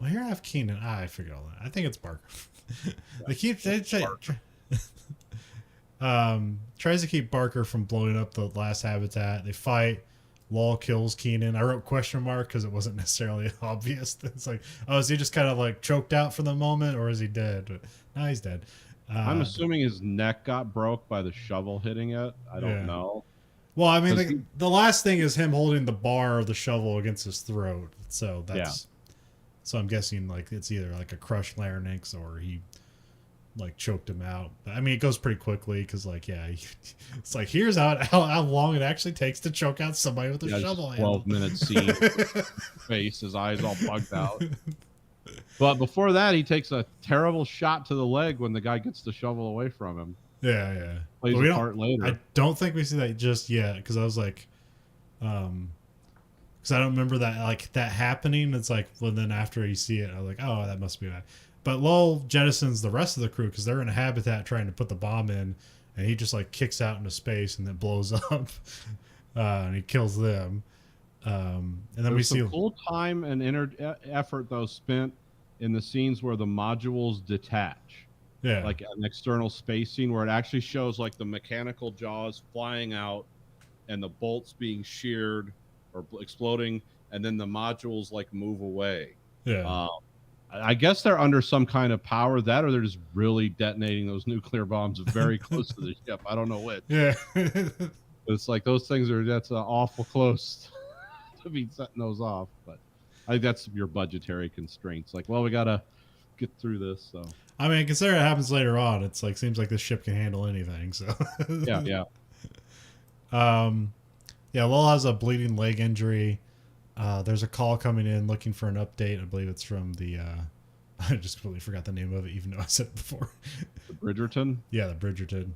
here I have Keenan. I figured all that. I think it's Barker. Tries to keep Barker from blowing up the last habitat. They fight. Lowell kills Keenan. I wrote question mark because it wasn't necessarily obvious. It's like, oh, is he just kind of like choked out for the moment, or is he dead? But no, he's dead. I'm assuming his neck got broke by the shovel hitting it. I don't know. Well, I mean, the last thing is him holding the bar of the shovel against his throat. So that's. So I'm guessing like it's either like a crushed larynx or he like choked him out. I mean, it goes pretty quickly because like, it's like, here's how long it actually takes to choke out somebody with a shovel. 12-minute scene. Face, his eyes all bugged out. But before that, he takes a terrible shot to the leg when the guy gets the shovel away from him. Yeah. Plays a part later. I don't think we see that just yet because I was like, because I don't remember that happening. It's like, well, then after you see it, I was like, oh, that must be that. But Lowell jettisons the rest of the crew because they're in a habitat trying to put the bomb in, and he just like kicks out into space and then blows up, and he kills them. And then we see cool time and effort though spent in the scenes where the modules detach. Yeah, like an external space scene where it actually shows like the mechanical jaws flying out and the bolts being sheared or exploding, and then the modules like move away. Yeah. I guess they're under some kind of power, that or they're just really detonating those nuclear bombs very close to the ship. I don't know which. Yeah. It's like those things that's awful close to be setting those off. But I think that's your budgetary constraints. Like, well, we got to get through this. So I mean, consider it happens later on. It's like, seems like this ship can handle anything. So yeah. Lowell has a bleeding leg injury. There's a call coming in looking for an update. I believe it's from the I just completely forgot the name of it, even though I said it before. The Bridgerton? Yeah, the Bridgerton.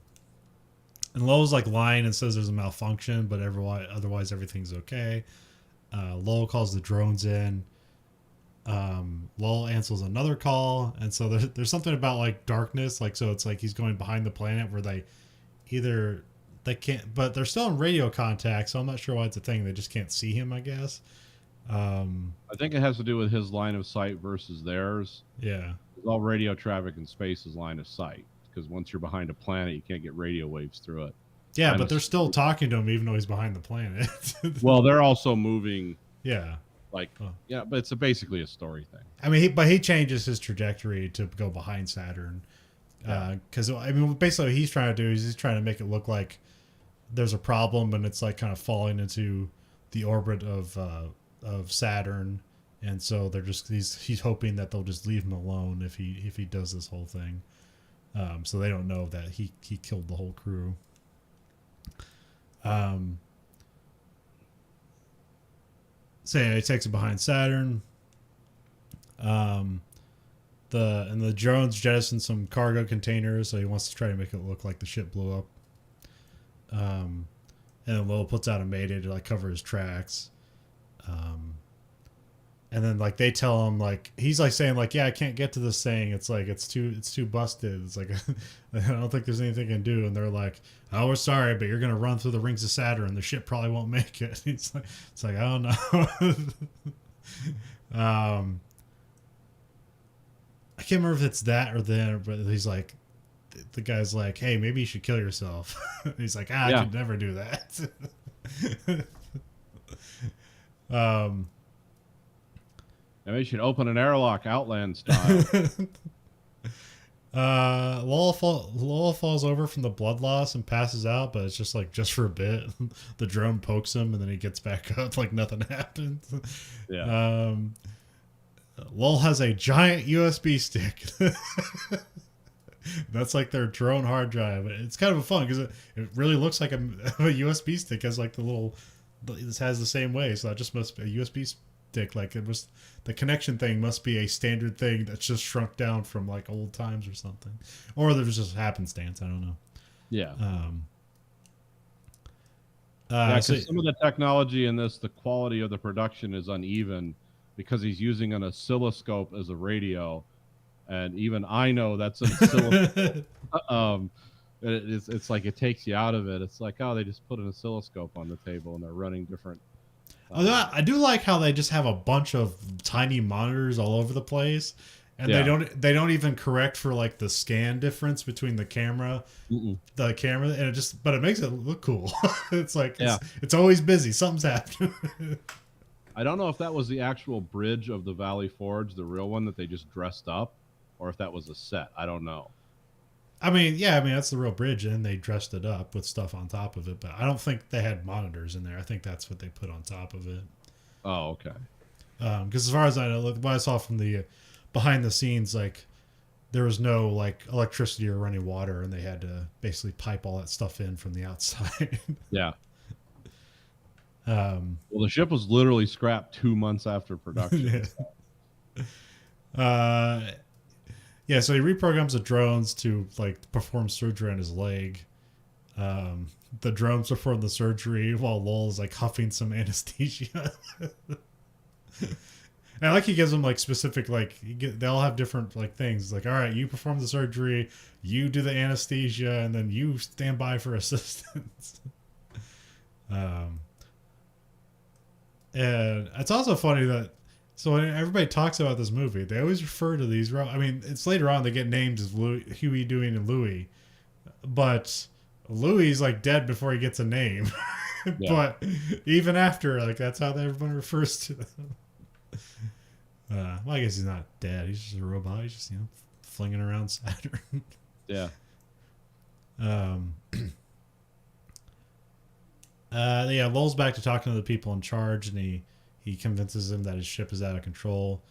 And Lowell's like lying and says there's a malfunction, but otherwise everything's okay. Lowell calls the drones in. Lowell answers another call, and so there's something about like darkness, like, so it's like he's going behind the planet where they can't, but they're still in radio contact, so I'm not sure why it's a thing. They just can't see him, I guess. I think it has to do with his line of sight versus theirs. Yeah. All radio traffic in space is line of sight, because once you're behind a planet, you can't get radio waves through it. Yeah, but they're still talking to him even though he's behind the planet. Well, they're also moving. Yeah. Like, yeah, but it's basically a story thing. I mean, he changes his trajectory to go behind Saturn. Because, I mean, basically what he's trying to do is he's trying to make it look like there's a problem and it's like kind of falling into the orbit of Saturn. And so they're just, he's hoping that they'll just leave him alone if he does this whole thing. So they don't know that he killed the whole crew. So yeah, he takes it behind Saturn. The drones jettison some cargo containers, so he wants to try to make it look like the ship blew up. And then Lowell puts out a mayday to like cover his tracks. And then like they tell him, like, he's like saying like, yeah, I can't get to this thing. It's like it's too busted. It's like I don't think there's anything I can do. And they're like, oh, we're sorry, but you're gonna run through the rings of Saturn. The ship probably won't make it. It's like I don't know. um, I can't remember if it's that or then, but he's like, the guy's like, "Hey, maybe you should kill yourself." He's like, "I Yeah. could never do that." um, Maybe you should open an airlock Outland style. Lowell falls over from the blood loss and passes out, but it's just for a bit. The drone pokes him, and then he gets back up like nothing happened. Yeah. Lowell has a giant USB stick. That's like their drone hard drive. It's kind of fun because it really looks like a USB stick has like the little. This has the same way, so that just must be a USB stick. Like it was, the connection thing must be a standard thing that's just shrunk down from like old times or something, or there's just happenstance. I don't know. Yeah. Yeah, Because some of the technology in this, the quality of the production is uneven because he's using an oscilloscope as a radio, and even I know that's an oscilloscope. It's like it takes you out of it. It's like, oh, they just put an oscilloscope on the table and they're running different. I do like how they just have a bunch of tiny monitors all over the place, and they don't even correct for like the scan difference between the camera, and it makes it look cool. It's like it's always busy. Something's happening. I don't know if that was the actual bridge of the Valley Forge, the real one that they just dressed up, or if that was a set. I don't know. I mean, that's the real bridge, and they dressed it up with stuff on top of it. But I don't think they had monitors in there. I think that's what they put on top of it. Oh, okay. Because as far as I know, what I saw from the behind the scenes, like there was no like electricity or running water, and they had to basically pipe all that stuff in from the outside. Yeah. Well, the ship was literally scrapped 2 months after production. Yeah, so he reprograms the drones to like perform surgery on his leg. The drones perform the surgery while Lowell is like huffing some anesthesia. And I like he gives them like specific they all have different like things. Like, all right, you perform the surgery, you do the anesthesia, and then you stand by for assistance. And it's also funny that when everybody talks about this movie, they always refer to these. I mean, it's later on they get named as Huey, Dewey, and Louie, but Louie's like dead before he gets a name. But even after, like that's how everyone refers to them. Well, I guess he's not dead. He's just a robot. He's just flinging around Saturn. Yeah. Lowell's back to talking to the people in charge, and he convinces him that his ship is out of control.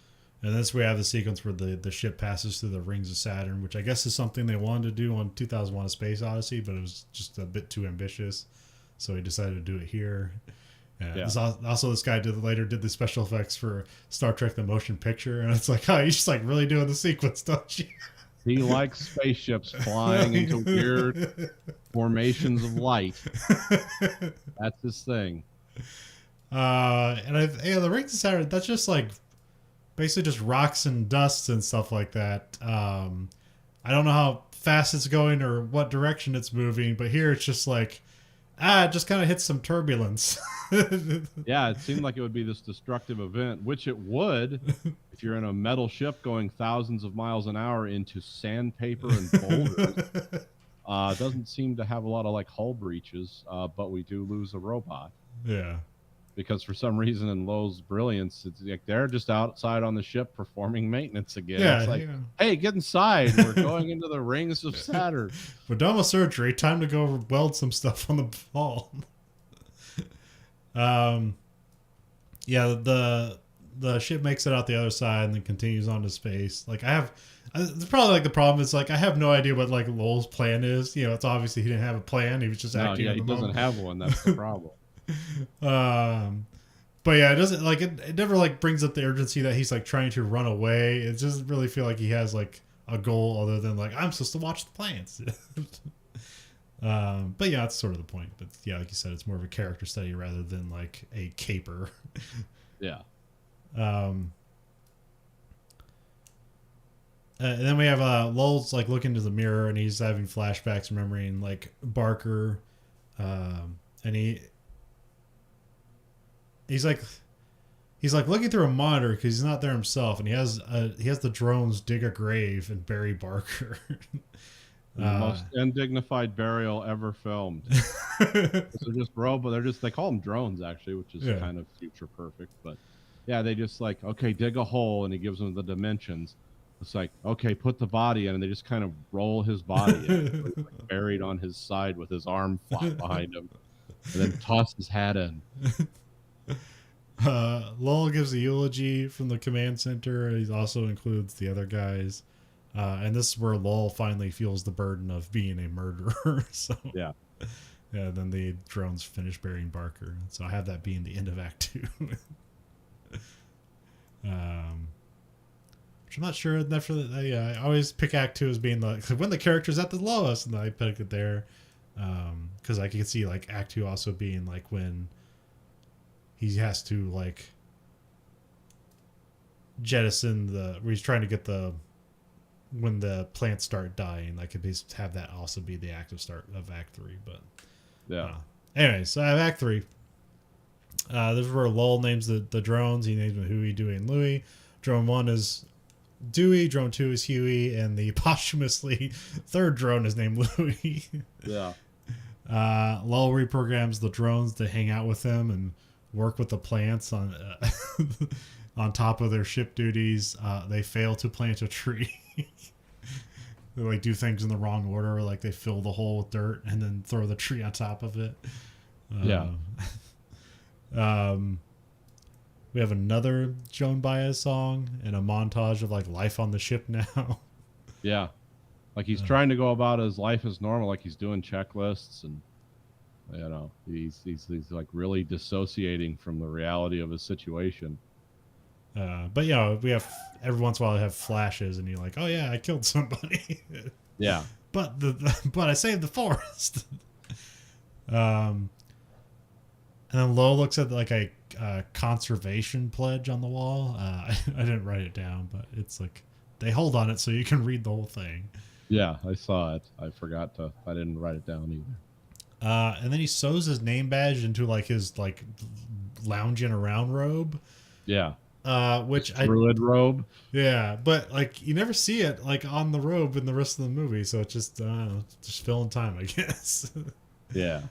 And that's where we have the sequence where the ship passes through the rings of Saturn, which I guess is something they wanted to do on 2001: A Space Odyssey, but it was just a bit too ambitious, so he decided to do it here. Also, this guy later did the special effects for Star Trek: The Motion Picture, and it's like, oh, he's just like really doing the sequence, don't you? He likes spaceships flying into weird formations of light. That's his thing. The rings of Saturn, that's just like basically just rocks and dust and stuff like that. I don't know how fast it's going or what direction it's moving, but here it's just like it just kind of hits some turbulence. Yeah, it seemed like it would be this destructive event, which it would if you're in a metal ship going thousands of miles an hour into sandpaper and boulders. It doesn't seem to have a lot of like hull breaches, but we do lose a robot. Yeah. Because for some reason, in Lowell's brilliance, it's like they're just outside on the ship performing maintenance again. Yeah, it's like, hey, get inside. We're going into the rings of Saturn. We're done with surgery. Time to go weld some stuff on the ball. The ship makes it out the other side and then continues on to space. Like it's probably like the problem is like I have no idea what like Lowell's plan is. It's obviously he didn't have a plan. He was just acting. Yeah, he doesn't have one. That's the problem. But yeah, it doesn't like it never like brings up the urgency that he's like trying to run away. It doesn't really feel like he has like a goal other than like I'm supposed to watch the plants. But yeah, that's sort of the point. But yeah, like you said, it's more of a character study rather than like a caper. Yeah. And then we have Lowell's like looking into the mirror and he's having flashbacks, remembering like Barker, and he's like, he's like looking through a monitor because he's not there himself, and he has the drones dig a grave and bury Barker. The most undignified burial ever filmed. They're just they call them drones actually, which is Yeah. kind of future perfect. But yeah, they just like, okay, dig a hole, and he gives them the dimensions. It's like, okay, put the body in, and they just kind of roll his body in, so he's like buried on his side with his arm flop behind him, and then toss his hat in. Lowell gives a eulogy from the command center. He also includes the other guys. And this is where Lowell finally feels the burden of being a murderer. So Yeah. Yeah, then the drones finish burying Barker. So I have that being the end of Act 2. Which I'm not sure. I always pick Act 2 as being when the character's at the lowest, and I pick it there. Because I can see like Act 2 also being like when he has to like jettison where he's trying to get when the plants start dying. I could have that also be the active start of Act 3. But yeah. Anyway, so I have Act 3. This is where Lowell names the drones. He names them Huey, Dewey, and Louie. Drone 1 is Dewey, drone 2 is Huey, and the posthumously third drone is named Louie. Yeah. Lowell reprograms the drones to hang out with him and work with the plants on on top of their ship duties. They fail to plant a tree. They like do things in the wrong order, like they fill the hole with dirt and then throw the tree on top of it. Yeah. We have another Joan Baez song and a montage of like life on the ship now. Yeah. Like he's trying to go about his life as normal, like he's doing checklists, and he's like really dissociating from the reality of his situation. But we have every once in a while I have flashes, and you're like, oh yeah, I killed somebody. Yeah. But I saved the forest. And then Lowell looks at like a conservation pledge on the wall. I didn't write it down, but it's like they hold on it so you can read the whole thing. Yeah, I saw it. I didn't write it down either. And then he sews his name badge into like his like lounging around robe. Yeah. Which druid robe. Yeah, but like you never see it like on the robe in the rest of the movie, so it's just filling time, I guess. Yeah.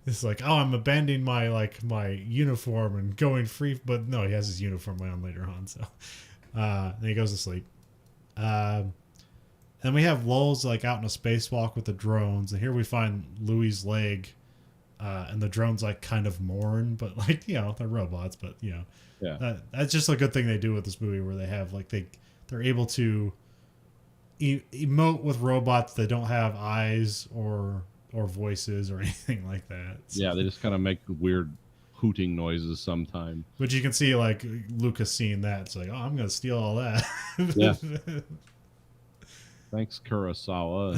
It's like, oh, I'm abandoning my uniform and going free, but no, he has his uniform on later on. So then he goes to sleep. And we have Lowell's like out in a spacewalk with the drones, and here we find Louie's leg, and the drones like kind of mourn, but like they're robots, but yeah, that's just a good thing they do with this movie, where they have like they're able to emote with robots that don't have eyes or voices or anything like that. So, yeah, they just kind of make weird hooting noises sometimes. But you can see like Lucas seeing that, it's like, oh, I'm gonna steal all that. Yeah. Thanks, Kurosawa.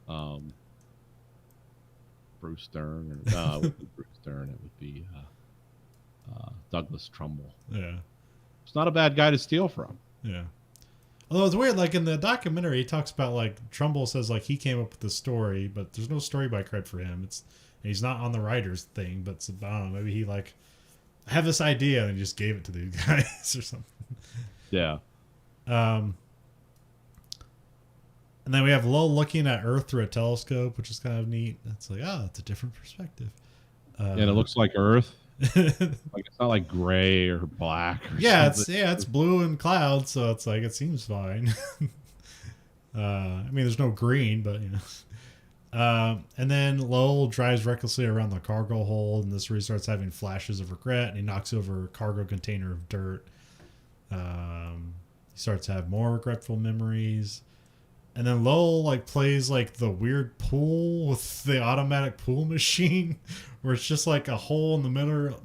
And, Bruce Dern, or it would be Bruce Dern. It would be Douglas Trumbull. Yeah, it's not a bad guy to steal from. Yeah. Although it's weird, like in the documentary, he talks about like Trumbull says like he came up with the story, but there's no story by credit for him. He's not on the writer's thing, but it's, I don't know, maybe he like I have this idea and he just gave it to these guys or something. Yeah. And then we have Lowell looking at Earth through a telescope, which is kind of neat. It's like, oh, it's a different perspective. And it looks like Earth. Like it's not like gray or black. Or something. It's blue and clouds, so it's like it seems fine. I mean, there's no green, but and then Lowell drives recklessly around the cargo hold, and this is where he starts having flashes of regret, and he knocks over a cargo container of dirt. He starts to have more regretful memories. And then Lowell like plays like the weird pool with the automatic pool machine, where it's just like a hole in the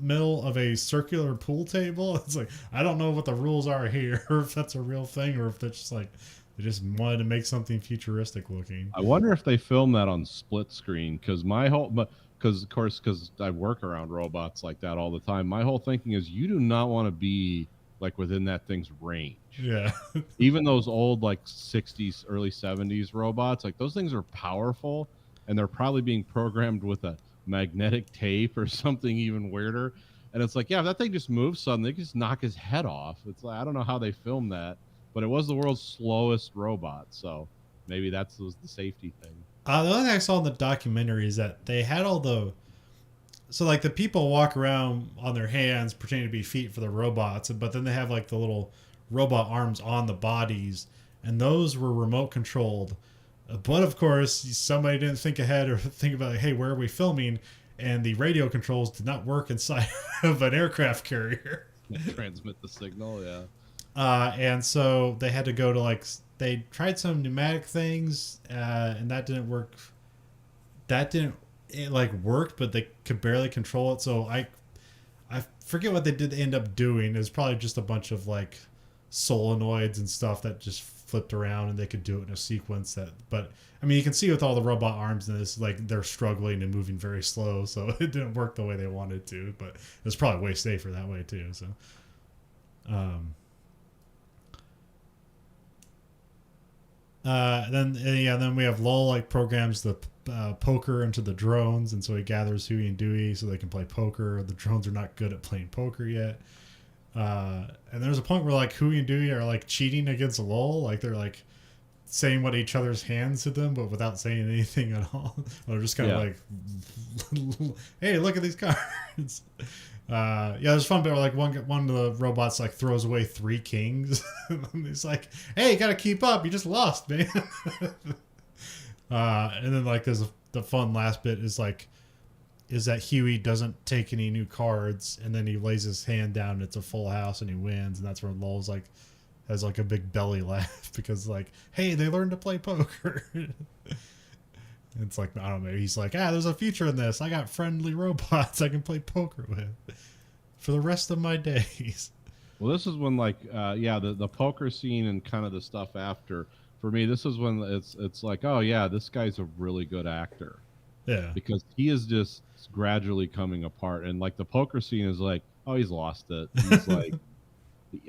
middle of a circular pool table. It's like, I don't know what the rules are here, or if that's a real thing, or if they're just like they just wanted to make something futuristic looking. I wonder if they filmed that on split screen, because I work around robots like that all the time. My whole thinking is you do not want to be like within that thing's range. Yeah. Even those old like 60s, early 70s robots, like those things are powerful, and they're probably being programmed with a magnetic tape or something even weirder. And it's like, yeah, if that thing just moves suddenly, they could just knock his head off. It's like, I don't know how they filmed that, but it was the world's slowest robot. So maybe was the safety thing. The only thing I saw in the documentary is that they had all the, so like the people walk around on their hands pretending to be feet for the robots, but then they have like the little robot arms on the bodies, and those were remote controlled. But of course, somebody didn't think ahead or think about, like, hey, where are we filming? And the radio controls did not work inside of an aircraft carrier. Transmit the signal, yeah. And so they had to go to like, they tried some pneumatic things, and that didn't work. It like worked, but they could barely control it. So I forget what they did end up doing. It was probably just a bunch of like solenoids and stuff that just flipped around, and they could do it in a sequence that, but I mean, you can see with all the robot arms in this, like they're struggling and moving very slow, so it didn't work the way they wanted to, but it was probably way safer that way too. So then we have Lowell like programs the poker into the drones, and so he gathers Huey and Dewey so they can play poker. The drones are not good at playing poker yet. And there's a point where like Huey and Dewey are like cheating against Lowell, like they're like saying what each other's hands to them, but without saying anything at all. Or just kind of like, hey, look at these cards. There's fun bit where like one of the robots like throws away 3 kings. And he's like, hey, you gotta keep up. You just lost, man. And then like the fun last bit is that Huey doesn't take any new cards, and then he lays his hand down and it's a full house and he wins, and that's where Lowell's like has like a big belly laugh because like, hey, they learned to play poker. It's like, I don't know, he's like, there's a future in this. I got friendly robots I can play poker with for the rest of my days. Well, this is when like the poker scene and kind of the stuff after, for me, this is when it's like, oh yeah, this guy's a really good actor. Yeah. Because he is just gradually coming apart. And like the poker scene is like, oh, he's lost it. He's like,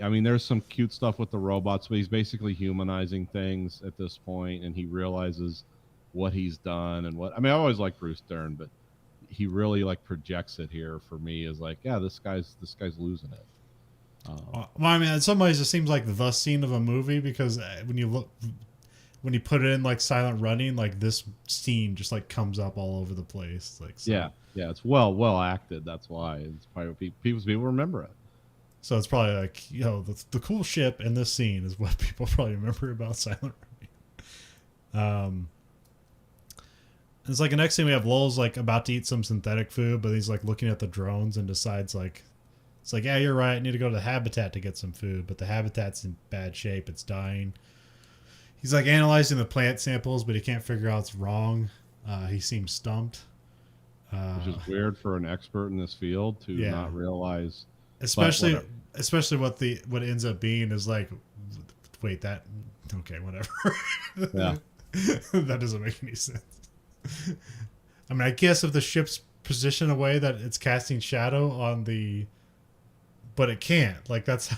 I mean, there's some cute stuff with the robots, but he's basically humanizing things at this point, and he realizes what he's done and what, I mean, I always liked Bruce Dern, but he really like projects it here for me as like, yeah, this guy's losing it. Well, I mean, in some ways it seems like the scene of a movie, because when you put it in like silent running, like this scene just like comes up all over the place. Like, so. Yeah, it's well acted. That's why it's probably people remember it. So it's probably like, the cool ship in this scene is what people probably remember about silent running. It's like the next thing we have Lowell's like about to eat some synthetic food, but he's like looking at the drones and decides like, it's like, yeah, you're right. I need to go to the habitat to get some food, but the habitat's in bad shape. It's dying. He's like analyzing the plant samples, but he can't figure out what's wrong. He seems stumped. Which is weird for an expert in this field to not realize. Especially what ends up being is like, wait, okay, whatever. Yeah. That doesn't make any sense. I mean, I guess if the ship's positioned a way that it's casting shadow on but it can't. Like that's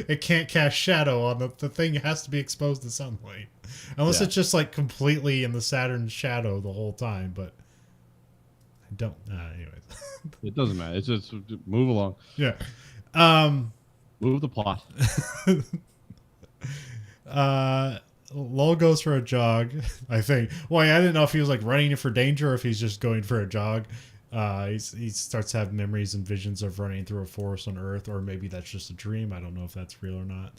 it can't cast shadow on the thing. It has to be exposed to sunlight, unless it's just like completely in the Saturn shadow the whole time. But I don't. Anyways, it doesn't matter. It's just move along. Yeah. Move the plot. Lowell goes for a jog, I think. Well, I didn't know if he was like running for danger or if he's just going for a jog. He starts to have memories and visions of running through a forest on Earth, or maybe that's just a dream. I don't know if that's real or not.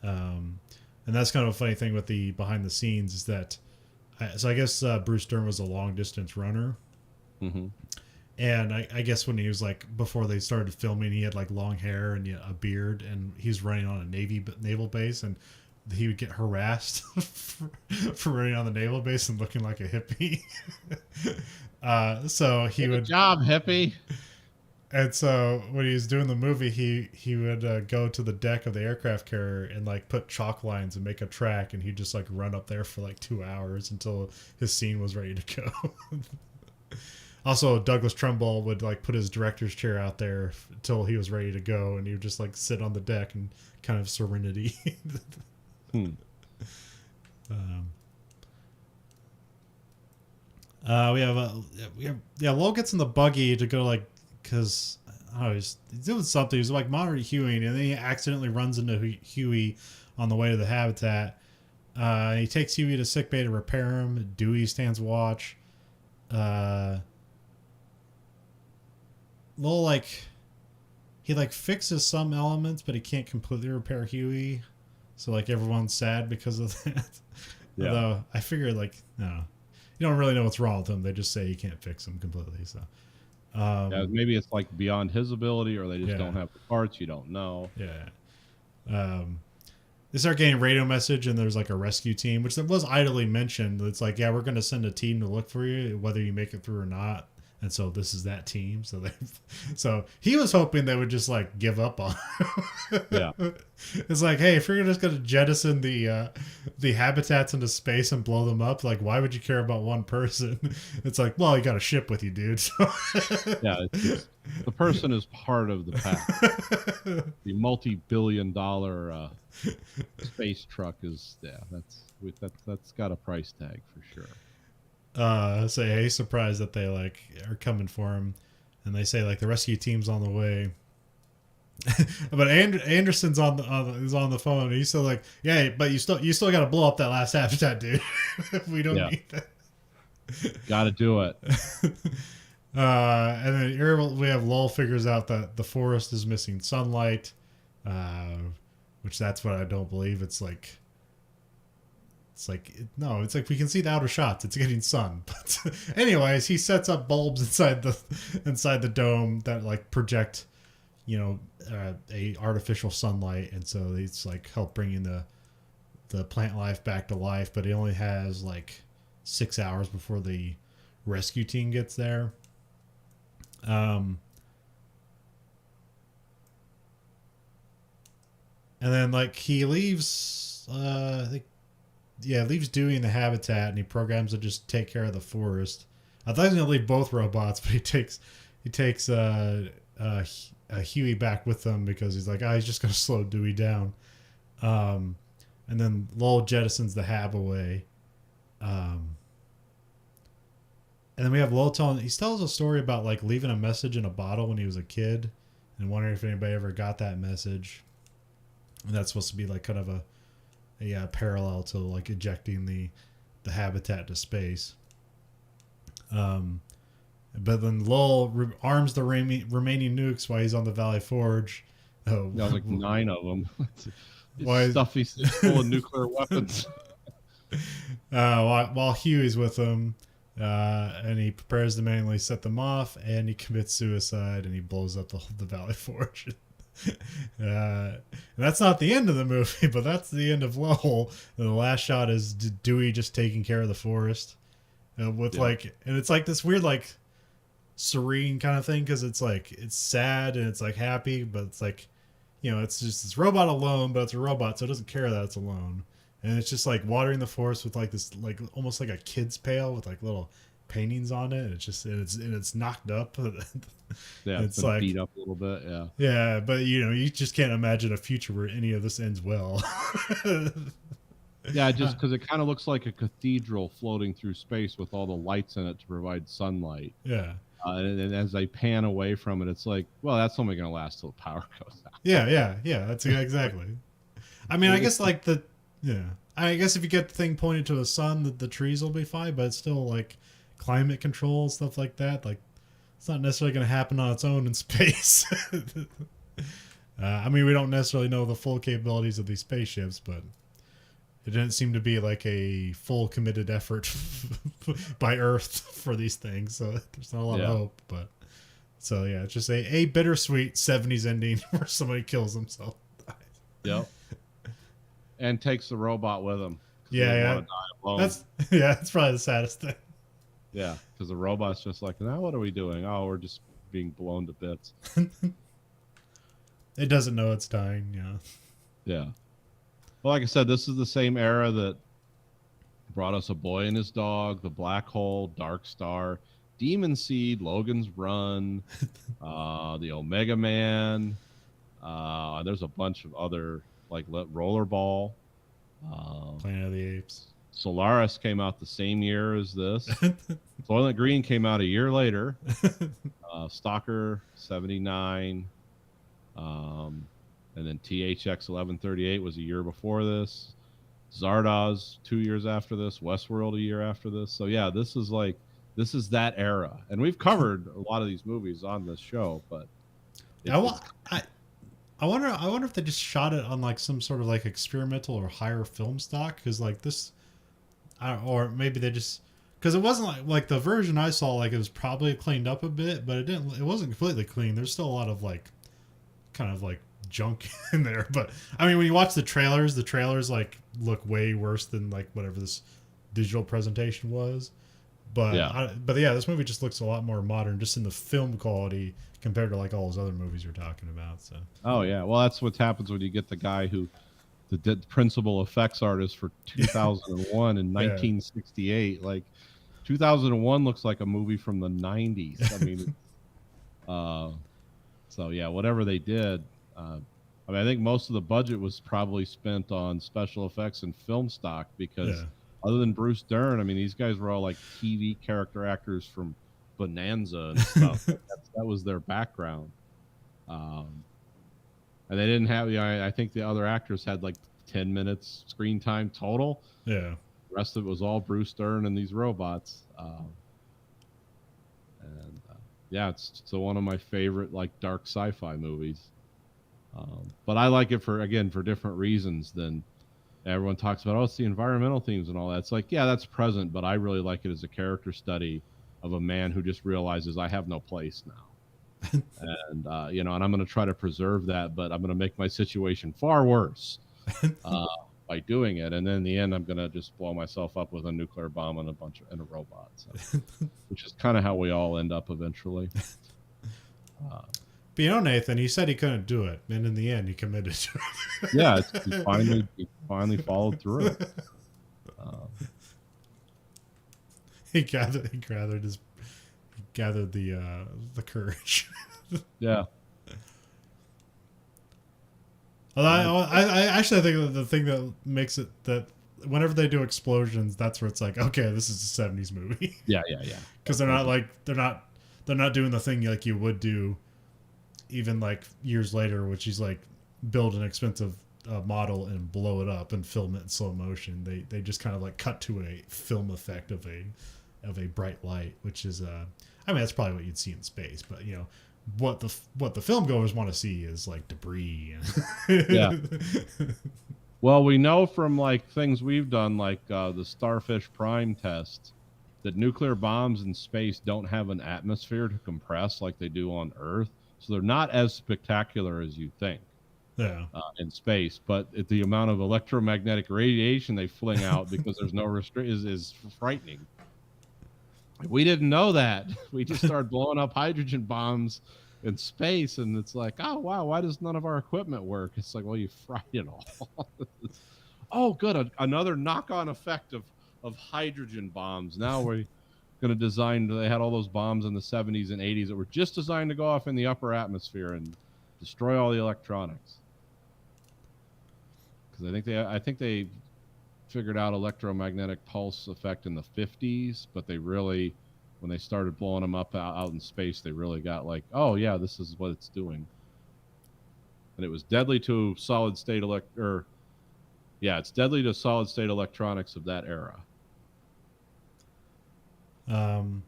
And that's kind of a funny thing with the behind the scenes is that, I guess Bruce Dern was a long distance runner. Mm-hmm. And I guess when he was like, before they started filming, he had like long hair and a beard, and he was running on a naval base, and he would get harassed for running on the naval base and looking like a hippie. So he would, good job, hippie. and so when he was doing the movie, he would go to the deck of the aircraft carrier and like put chalk lines and make a track, and he'd just like run up there for like 2 hours until his scene was ready to go. Also, Douglas Trumbull would like put his director's chair out there until he was ready to go, and he would just like sit on the deck and kind of serenity. Lowell gets in the buggy to go like, because Oh, he's doing something. He's like monitoring Huey, and then he accidentally runs into Huey on the way to the habitat. He takes Huey to sickbay to repair him. Dewey stands watch. Lowell, like, he like fixes some elements, but he can't completely repair Huey. So like everyone's sad because of that. Yeah. Although I figured like no, you don't really know what's wrong with him. They just say you can't fix him completely. So Yeah, maybe it's like beyond his ability, or they just Yeah. don't have the parts. You don't know. yeah. They start getting radio message, and there's like a rescue team, which was idly mentioned. It's like, yeah, we're going to send a team to look for you, whether you make it through or not. And so this is that team. So he was hoping they would just like give up on him. Yeah. It's like, hey, if you're just going to jettison the habitats into space and blow them up, like, why would you care about one person? It's like, well, you got a ship with you, dude. So Yeah, it's just, the person is part of the pack. The multi-billion-dollar space truck is that's got a price tag for sure. Say, hey, surprised that they like are coming for him, and they say like the rescue team's on the way. But Anderson's is on the phone, and he's still like, yeah, but you still got to blow up that last habitat, dude. We don't need that. Got to do it. And then here we have Lowell figures out that the forest is missing sunlight, which that's what I don't believe. It's like we can see the outer shots. It's getting sun. But anyways, he sets up bulbs inside the dome that like project, a artificial sunlight, and so it's like help bringing the plant life back to life. But he only has like 6 hours before the rescue team gets there. And then like he leaves, leaves Dewey in the habitat, and he programs to just take care of the forest. I thought he was gonna leave both robots, but he takes Huey back with them because he's like, he's just gonna slow Dewey down. And then Lowell jettisons the hab away. And then we have Lowell he tells a story about like leaving a message in a bottle when he was a kid, and wondering if anybody ever got that message. And that's supposed to be like kind of a parallel to like ejecting the habitat to space. But then Lowell arms the remaining nukes while he's on the Valley Forge. Oh, Yeah, like 9 of them. Why- Stuff he's full of nuclear weapons. while Huey's with him, and he prepares to manually set them off, and he commits suicide, and he blows up the Valley Forge. And that's not the end of the movie, but that's the end of Lowell. And the last shot is Dewey just taking care of the forest, and it's like this weird like serene kind of thing, because it's like it's sad and it's like happy, but it's like, it's just this robot alone, but it's a robot, so it doesn't care that it's alone. And it's just like watering the forest with like this, like almost like a kid's pail with like little paintings on it. It's just it's knocked up. Yeah, it's like beat up a little bit. Yeah. Yeah, but you just can't imagine a future where any of this ends well. Yeah, just because it kind of looks like a cathedral floating through space with all the lights in it to provide sunlight. Yeah. And as they pan away from it, it's like, well, that's only going to last till the power goes out. Yeah. That's exactly. I mean, I guess like I guess if you get the thing pointed to the sun, the trees will be fine, but it's still like climate control and stuff like that. Like, it's not necessarily going to happen on its own in space. I mean, we don't necessarily know the full capabilities of these spaceships, but it didn't seem to be like a full committed effort by Earth for these things. So there's not a lot of hope, but so yeah, it's just a bittersweet 70s ending where somebody kills himself. Yep. And takes the robot with him. Yeah. That's probably the saddest thing. Yeah, because the robot's just like, now what are we doing? Oh, we're just being blown to bits. It doesn't know it's dying. Yeah. Well, like I said, this is the same era that brought us A Boy and His Dog, The Black Hole, Dark Star, Demon Seed, Logan's Run, the Omega Man. There's a bunch of other, like Rollerball, Planet of the Apes. Solaris came out the same year as this. Soylent Green came out a year later. Stalker 79. And then THX 1138 was a year before this. Zardoz 2 years after this. Westworld a year after this. So yeah, this is that era, and we've covered a lot of these movies on this show. But I wonder if they just shot it on like some sort of like experimental or higher film stock, because like this, or maybe they just, because it wasn't like the version I saw, like it was probably cleaned up a bit, but it wasn't completely clean. There's still a lot of like kind of like junk in there. But I mean, when you watch the trailers like look way worse than like whatever this digital presentation was. But yeah, this movie just looks a lot more modern, just in the film quality compared to like all those other movies you're talking about. So. Oh yeah, well that's what happens when you get the guy who, the principal effects artist for 2001 and 1968. Like 2001 looks like a movie from the 90s. I mean, so yeah, whatever they did. I mean, I think most of the budget was probably spent on special effects and film stock because. Yeah. Other than Bruce Dern, I mean, these guys were all like TV character actors from Bonanza and stuff. that was their background. And they didn't have, I think the other actors had like 10 minutes screen time total. Yeah. The rest of it was all Bruce Dern and these robots. Yeah, it's one of my favorite like dark sci-fi movies. But I like it for different reasons than everyone talks about. Oh, it's the environmental themes and all that. It's like, yeah, that's present, but I really like it as a character study of a man who just realizes I have no place now. And and I'm going to try to preserve that, but I'm going to make my situation far worse by doing it. And then in the end, I'm going to just blow myself up with a nuclear bomb and a robot, so, which is kind of how we all end up eventually. But Nathan, he said he couldn't do it, and in the end, he committed to it. Yeah, he finally followed through. He gathered the courage. Yeah. Well, I actually think that the thing that makes it that whenever they do explosions, that's where it's like, okay, this is a 70s movie. Yeah. Because they're not doing the thing like you would do even like years later, which is like build an expensive model and blow it up and film it in slow motion. They just kind of like cut to a film effect of a bright light, which is I mean, that's probably what you'd see in space, but what the film goers want to see is like debris. Yeah. Well, we know from like things we've done, like the Starfish Prime test, that nuclear bombs in space don't have an atmosphere to compress like they do on Earth. So they're not as spectacular as you think in space, but the amount of electromagnetic radiation they fling out because there's no is frightening. We didn't know that. We just started blowing up hydrogen bombs in space, and it's like, oh, wow, why does none of our equipment work? It's like, well, you fried it all. Oh, good. Another knock-on effect of hydrogen bombs. Now we're going to design, they had all those bombs in the 70s and 80s that were just designed to go off in the upper atmosphere and destroy all the electronics. Because I think they figured out electromagnetic pulse effect in the 50s, but they really, when they started blowing them up out in space, they really got like, oh yeah, this is what it's doing. And it was deadly to solid state it's deadly to solid state electronics of that era. And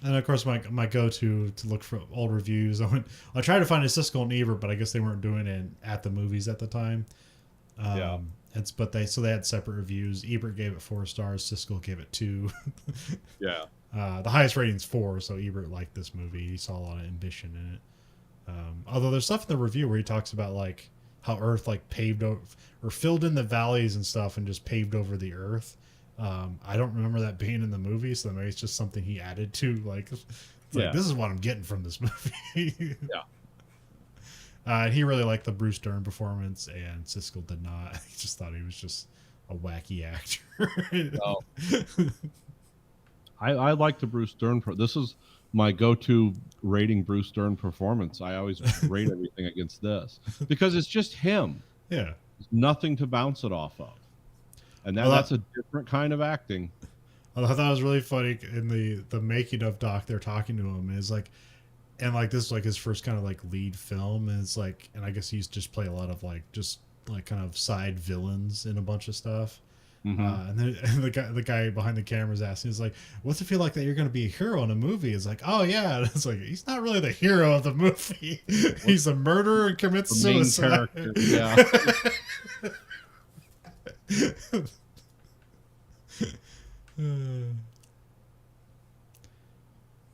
of course, my go-to to look for old reviews. I tried to find a Siskel and Ebert, but I guess they weren't doing it at the movies at the time. Yeah. They had separate reviews. Ebert gave it 4 stars. Siskel gave it 2. Yeah. The highest rating's 4, so Ebert liked this movie. He saw a lot of ambition in it. Although there's stuff in the review where he talks about like how Earth like paved over or filled in the valleys and stuff and just paved over the Earth. I don't remember that being in the movie, so maybe it's just something he added to. Like, like this is what I'm getting from this movie. Yeah. He really liked the Bruce Dern performance, and Siskel did not. He just thought he was just a wacky actor. Oh. I like the Bruce Dern. This is my go-to rating Bruce Dern performance. I always rate everything against this because it's just him. Yeah. There's nothing to bounce it off of. and Well, that's a different kind of acting. I thought that was really funny in the making of Doc. They're talking to him, and it's like, and like this is like his first kind of like lead film, and it's like, and I guess he's just play a lot of like just like kind of side villains in a bunch of stuff. Hmm. And then and the guy behind the camera is asking, he's like, "What's it feel like that you're going to be a hero in a movie?" It's like, "Oh yeah," and it's like he's not really the hero of the movie. He's a murderer and commits The main suicide. character, yeah.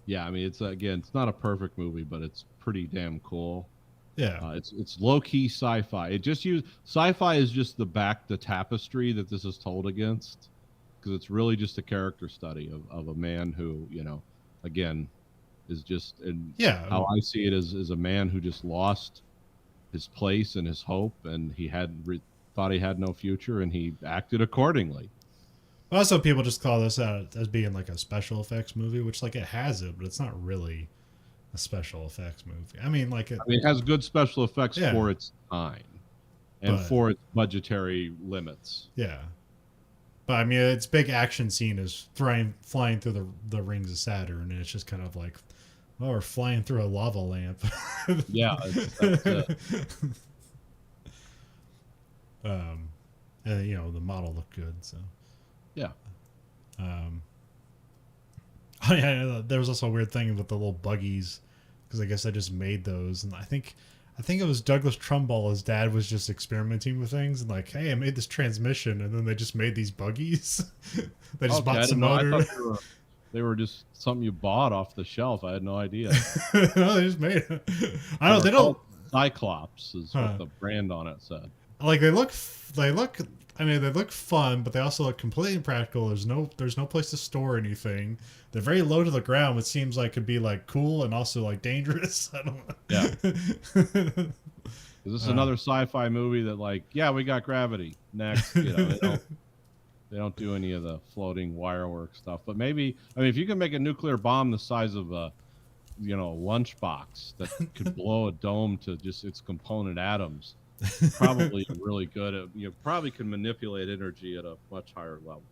Yeah, I mean, it's again, it's not a perfect movie, but it's pretty damn cool. Yeah. It's low key sci-fi. It just use sci-fi is just the tapestry that this is told against, because it's really just a character study of a man who, again, is just, and Yeah. how I see it is a man who just lost his place and his hope, and thought he had no future, and he acted accordingly. Also, people just call this out as being like a special effects movie, which like it has it, but it's not really a special effects movie. I mean, like it. I mean, it has good special effects Yeah. for its time and But for its budgetary limits. yeah. But I mean, its big action scene is flying through the rings of Saturn, and it's just kind of like, oh, we're flying through a lava lamp. Yeah, that's it. And the model looked good, so. Yeah. Oh yeah, there was also a weird thing with the little buggies, because I guess I just made those, and I think it was Douglas Trumbull. His dad was just experimenting with things, and like, hey, I made this transmission, and then they just made these buggies. They just Okay, I bought some didn't know. I motor. thought they were just something you bought off the shelf. I had no idea. No, they just made it. I They don't. were They don't called Cyclops is Huh. what the brand on it said. like. They look. They look. I mean, they look fun, but they also look completely impractical. There's no place to store anything. They're very low to the ground, which seems like could be like cool and also like dangerous. I don't know. Yeah. Is this another sci-fi movie that, like, yeah, we got gravity next? They don't do any of the floating wire work stuff. But maybe, I mean, if you can make a nuclear bomb the size of a lunchbox that could blow a dome to just its component atoms, probably really good at, probably can manipulate energy at a much higher level.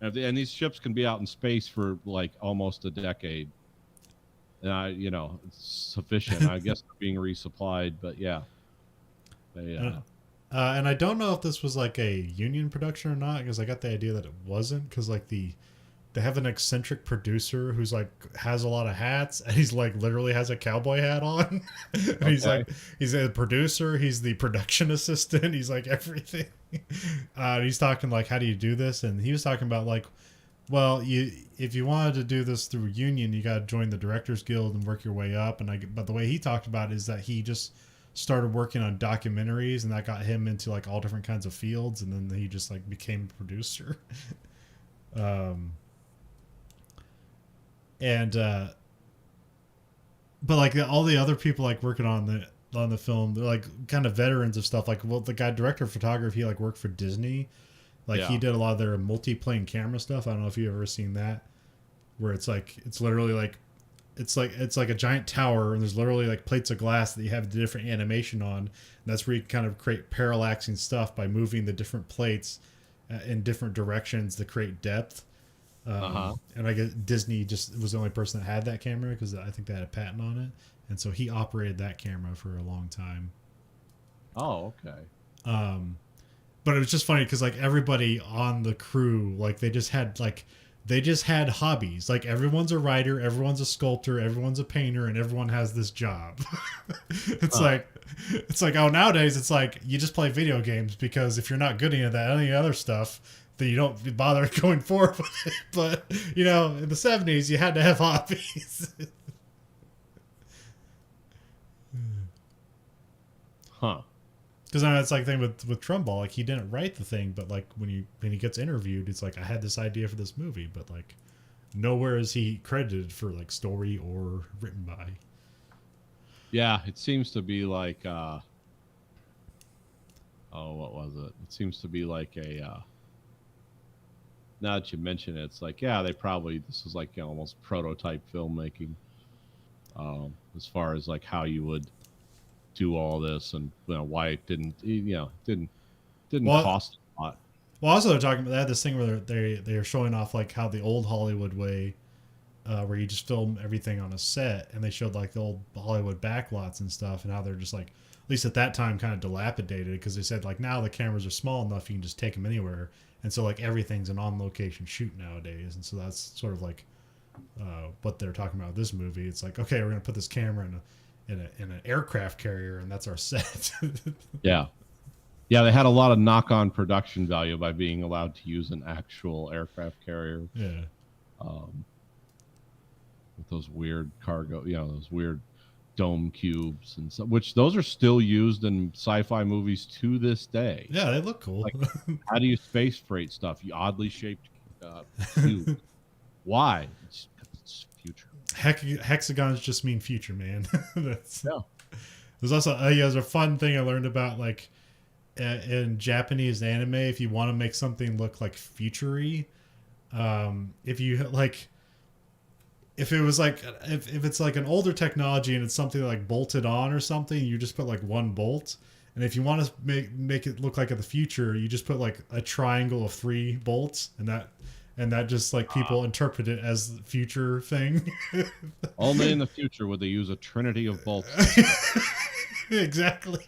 And these ships can be out in space for like almost a decade. And it's sufficient. I guess being resupplied, but yeah. And I don't know if this was like a union production or not, because I got the idea that it wasn't, because like they have an eccentric producer who's like has a lot of hats, and he's like literally has a cowboy hat on. And he's like, he's a producer, he's the production assistant, he's like everything. He's talking like, how do you do this? And he was talking about like, well, if you wanted to do this through a union, you got to join the Directors Guild and work your way up. But the way he talked about it is that he just started working on documentaries, and that got him into like all different kinds of fields, and then he just like became a producer. But like all the other people like working on the film, they're like kind of veterans of stuff. Like, well, the guy director of photography, he like worked for Disney. Like he did a lot of their multi-plane camera stuff. I don't know if you've ever seen that, where it's like it's literally like it's like a giant tower, and there's literally like plates of glass that you have the different animation on. And that's where you kind of create parallaxing stuff by moving the different plates in different directions to create depth. And I guess Disney just was the only person that had that camera, because I think they had a patent on it, and so he operated that camera for a long time. Oh, okay. But it was just funny because like everybody on the crew, like they just had hobbies. Like everyone's a writer, everyone's a sculptor, everyone's a painter, and everyone has this job. It's like, oh, nowadays it's like you just play video games, because if you're not good at any other stuff, then you don't bother going forward with it. But in the 70s, you had to have hobbies. Huh. Because it's like the thing with Trumbull, like he didn't write the thing, but like when he gets interviewed, it's like, I had this idea for this movie, but like nowhere is he credited for like story or written by. Yeah, it seems to be like what was it? It seems to be like a now that you mention it, it's like, yeah, this is like almost prototype filmmaking, as far as like how you would do all this, and why it didn't Well, cost a lot. Well, also they're talking about they had this thing where they're showing off like how the old Hollywood way, where you just film everything on a set, and they showed like the old Hollywood backlots and stuff, and how they're just like, at least at that time, kind of dilapidated, because they said like now the cameras are small enough you can just take them anywhere, and so like everything's an on location shoot nowadays, and so that's sort of like what they're talking about with this movie. It's like, okay, we're gonna put this camera in an aircraft carrier, and that's our set. Yeah. Yeah, they had a lot of knock-on production value by being allowed to use an actual aircraft carrier. Yeah. With those weird cargo, those weird dome cubes and so, which those are still used in sci-fi movies to this day. Yeah, they look cool. Like, how do you space freight stuff? You oddly shaped cube. Why? It's future. Hexagons just mean future, man. That's, Yeah. there's also there's a fun thing I learned about like in Japanese anime. If you want to make something look like futury, if you like, if it was like if it's like an older technology and it's something like bolted on or something, you just put like one bolt. And if you want to make it look like in the future, you just put like a triangle of 3 bolts, and that just like people interpret it as the future thing. Only in the future would they use a trinity of bolts. Exactly.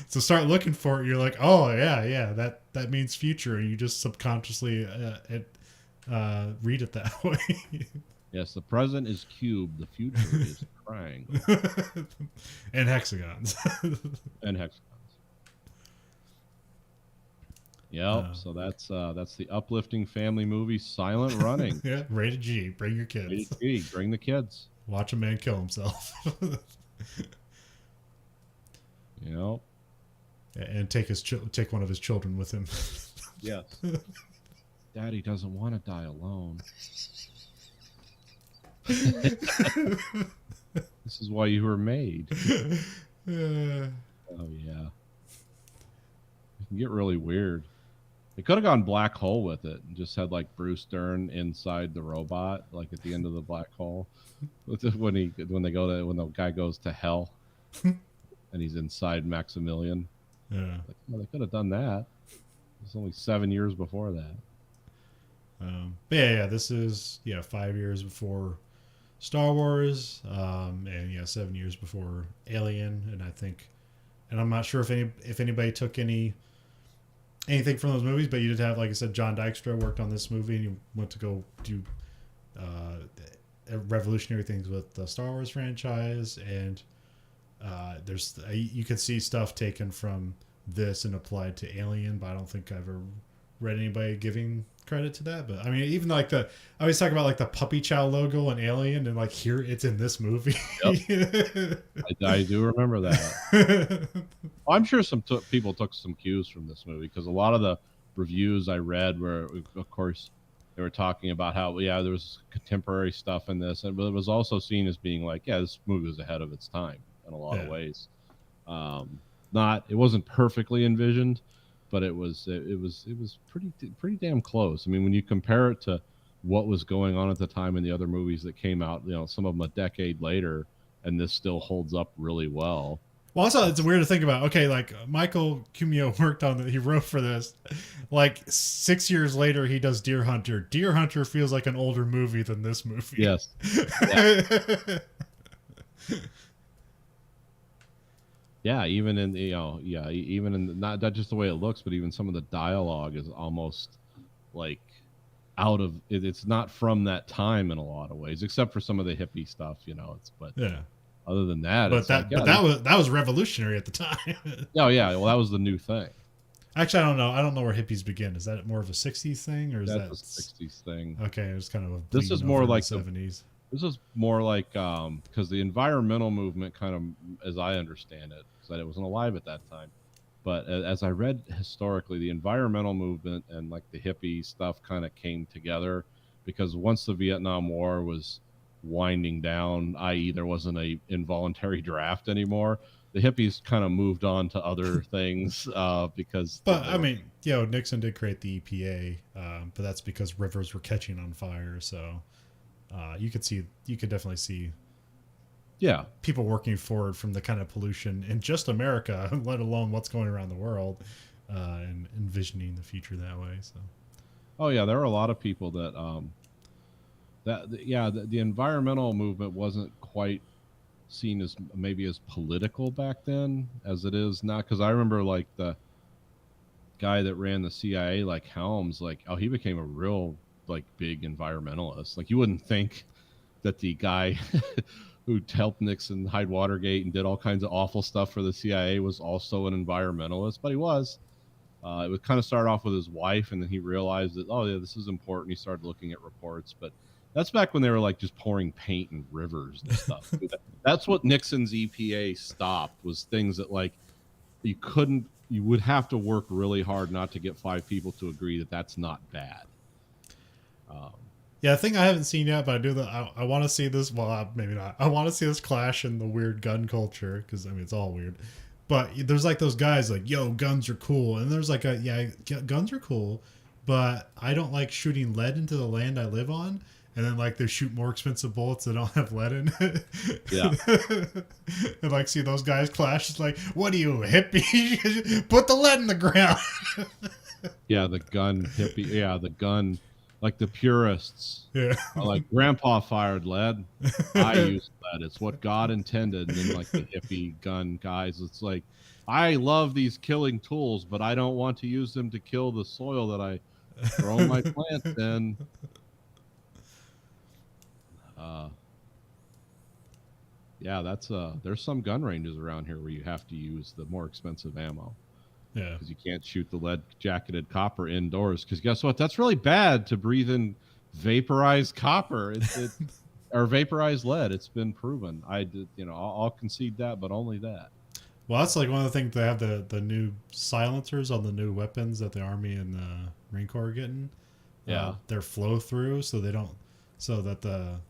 So start looking for it. You're like, oh yeah, that means future, and you just subconsciously read it that way. Yes, the present is cube, the future is triangle. And hexagons. And hexagons. Yep. So that's the uplifting family movie, Silent Running. Yeah, rated G. Bring your kids. Rated G. Bring the kids. Watch a man kill himself. Yep. And take one of his children with him. Yes. Daddy doesn't want to die alone. This is why you were made. Oh yeah. It can get really weird. They could have gone black hole with it and just had like Bruce Dern inside the robot, like at the end of the black hole, when the guy goes to hell, and he's inside Maximilian. Yeah. Like, well, they could have done that. It was only 7 years before that. But yeah, this is 5 years before Star Wars, and 7 years before Alien, and I'm not sure if anybody took anything from those movies, but you did have, like I said, John Dykstra worked on this movie, and he went to go do revolutionary things with the Star Wars franchise, and you could see stuff taken from this and applied to Alien, but I don't think I've ever read anybody giving credit to that. But I mean, even like I always talk about like the Puppy Chow logo in Alien, and like here it's in this movie. Yep. I do remember that. I'm sure some people took some cues from this movie, because a lot of the reviews I read were, of course, they were talking about how there was contemporary stuff in this, but it was also seen as being like, this movie was ahead of its time in a lot of ways. It wasn't perfectly envisioned, but it was pretty damn close. I mean, when you compare it to what was going on at the time in the other movies that came out, some of them a decade later, and this still holds up really well. Well, also it's weird to think about. Okay, like Michael Cumio worked on it. He wrote for this. Like 6 years later, he does Deer Hunter. Deer Hunter feels like an older movie than this movie. Yes. Yeah. Yeah, even in even in not just the way it looks, but even some of the dialogue is almost like out of it. It's not from that time in a lot of ways, except for some of the hippie stuff, Other than that, that was revolutionary at the time. Oh yeah, well that was the new thing. Actually, I don't know where hippies begin. Is that more of a '60s thing, or is that a '60s thing? Okay, it was kind of this is more like the '70s. This is more like because the environmental movement, kind of as I understand it, because I wasn't alive at that time, but as I read historically, the environmental movement and like the hippie stuff kind of came together, because once the Vietnam War was winding down, i.e. there wasn't a involuntary draft anymore, the hippies kind of moved on to other things because. But I mean, Nixon did create the EPA, but that's because rivers were catching on fire, so. You could definitely see people working forward from the kind of pollution in just America, let alone what's going around the world. and envisioning the future that way. So Oh yeah, there are a lot of people that the environmental movement wasn't quite seen as maybe as political back then as it is now. Because I remember like the guy that ran the CIA, like Helms, like he became a real like big environmentalist. Like you wouldn't think that the guy who helped Nixon hide Watergate and did all kinds of awful stuff for the CIA was also an environmentalist, but he was. It would kind of start off with his wife, and then he realized that, oh yeah, this is important. He started looking at reports, but that's back when they were like just pouring paint in rivers and stuff. That's what Nixon's EPA stopped, was things that like you would have to work really hard not to get 5 people to agree that that's not bad. yeah, a thing I haven't seen yet, but I do that. I want to see this. Well, maybe not. I want to see this clash in the weird gun culture, because I mean it's all weird. But there's like those guys like, yo, guns are cool, and there's like guns are cool, but I don't like shooting lead into the land I live on. And then like they shoot more expensive bullets that don't have lead in it. Yeah. And like see those guys clash. It's like, what are you, hippie? Put the lead in the ground. Yeah, the gun hippie. Yeah, the gun, like the purists. Yeah. Are like, Grandpa fired lead. I used lead. It's what God intended. And then like the hippie gun guys, it's like, I love these killing tools, but I don't want to use them to kill the soil that I grow my plants in. Yeah, that's there's some gun ranges around here where you have to use the more expensive ammo. Yeah. Because you can't shoot the lead jacketed copper indoors. Because guess what? That's really bad to breathe in vaporized copper. Or vaporized lead. It's been proven. I'll concede that, but only that. Well, that's like one of the things they have the new silencers on the new weapons that the Army and the Marine Corps are getting. Yeah. They're flow through, so that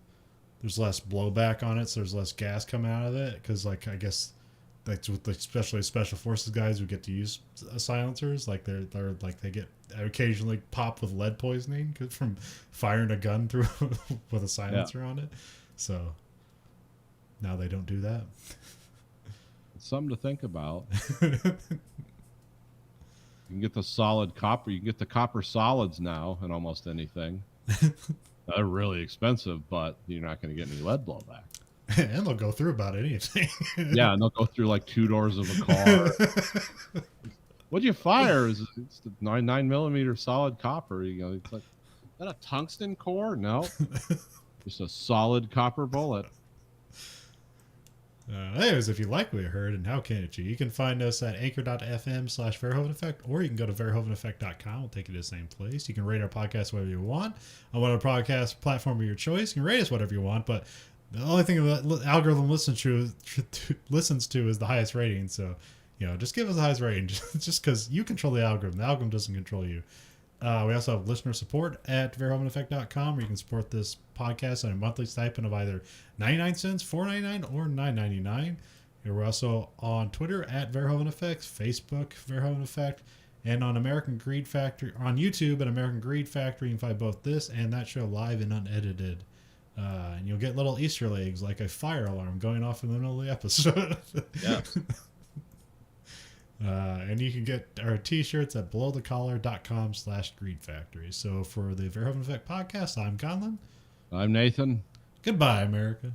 there's less blowback on it, so there's less gas coming out of it. Because like I guess like with especially special forces guys who get to use silencers, like they're like they get occasionally popped with lead poisoning from firing a gun through with a silencer on it. So now they don't do that. It's something to think about. You can get the solid copper. You can get the copper solids now in almost anything. They're really expensive, but you're not going to get any lead blowback. And they'll go through about anything. Yeah, and they'll go through like 2 doors of a car. What'd you fire? It's the 9mm solid copper. It's like, is that a tungsten core? No, just a solid copper bullet. Anyways, if you like what you heard, and how can it you can find us at anchor.fm/Verhoeven Effect, or you can go to verhoeveneffect.com. We'll take you to the same place. You can rate our podcast whatever you want on whatever podcast platform of your choice. You can rate us whatever you want, but the only thing the algorithm listens to is the highest rating. So, just give us the highest rating, just because you control the algorithm. The algorithm doesn't control you. We also have listener support at verhoeveneffect.com, where you can support this podcast on a monthly stipend of either 99 cents, $4.99, or $9.99. We're also on Twitter at Verhoeven Effect, Facebook Verhoeven Effect, and on American Greed Factory, on YouTube at American Greed Factory. You can find both this and that show live and unedited. And you'll get little Easter eggs like a fire alarm going off in the middle of the episode. Yeah. And you can get our t-shirts at belowthecollar.com/Greed Factory. So for the Verhoeven Effect podcast, I'm Conlon. I'm Nathan. Goodbye, America.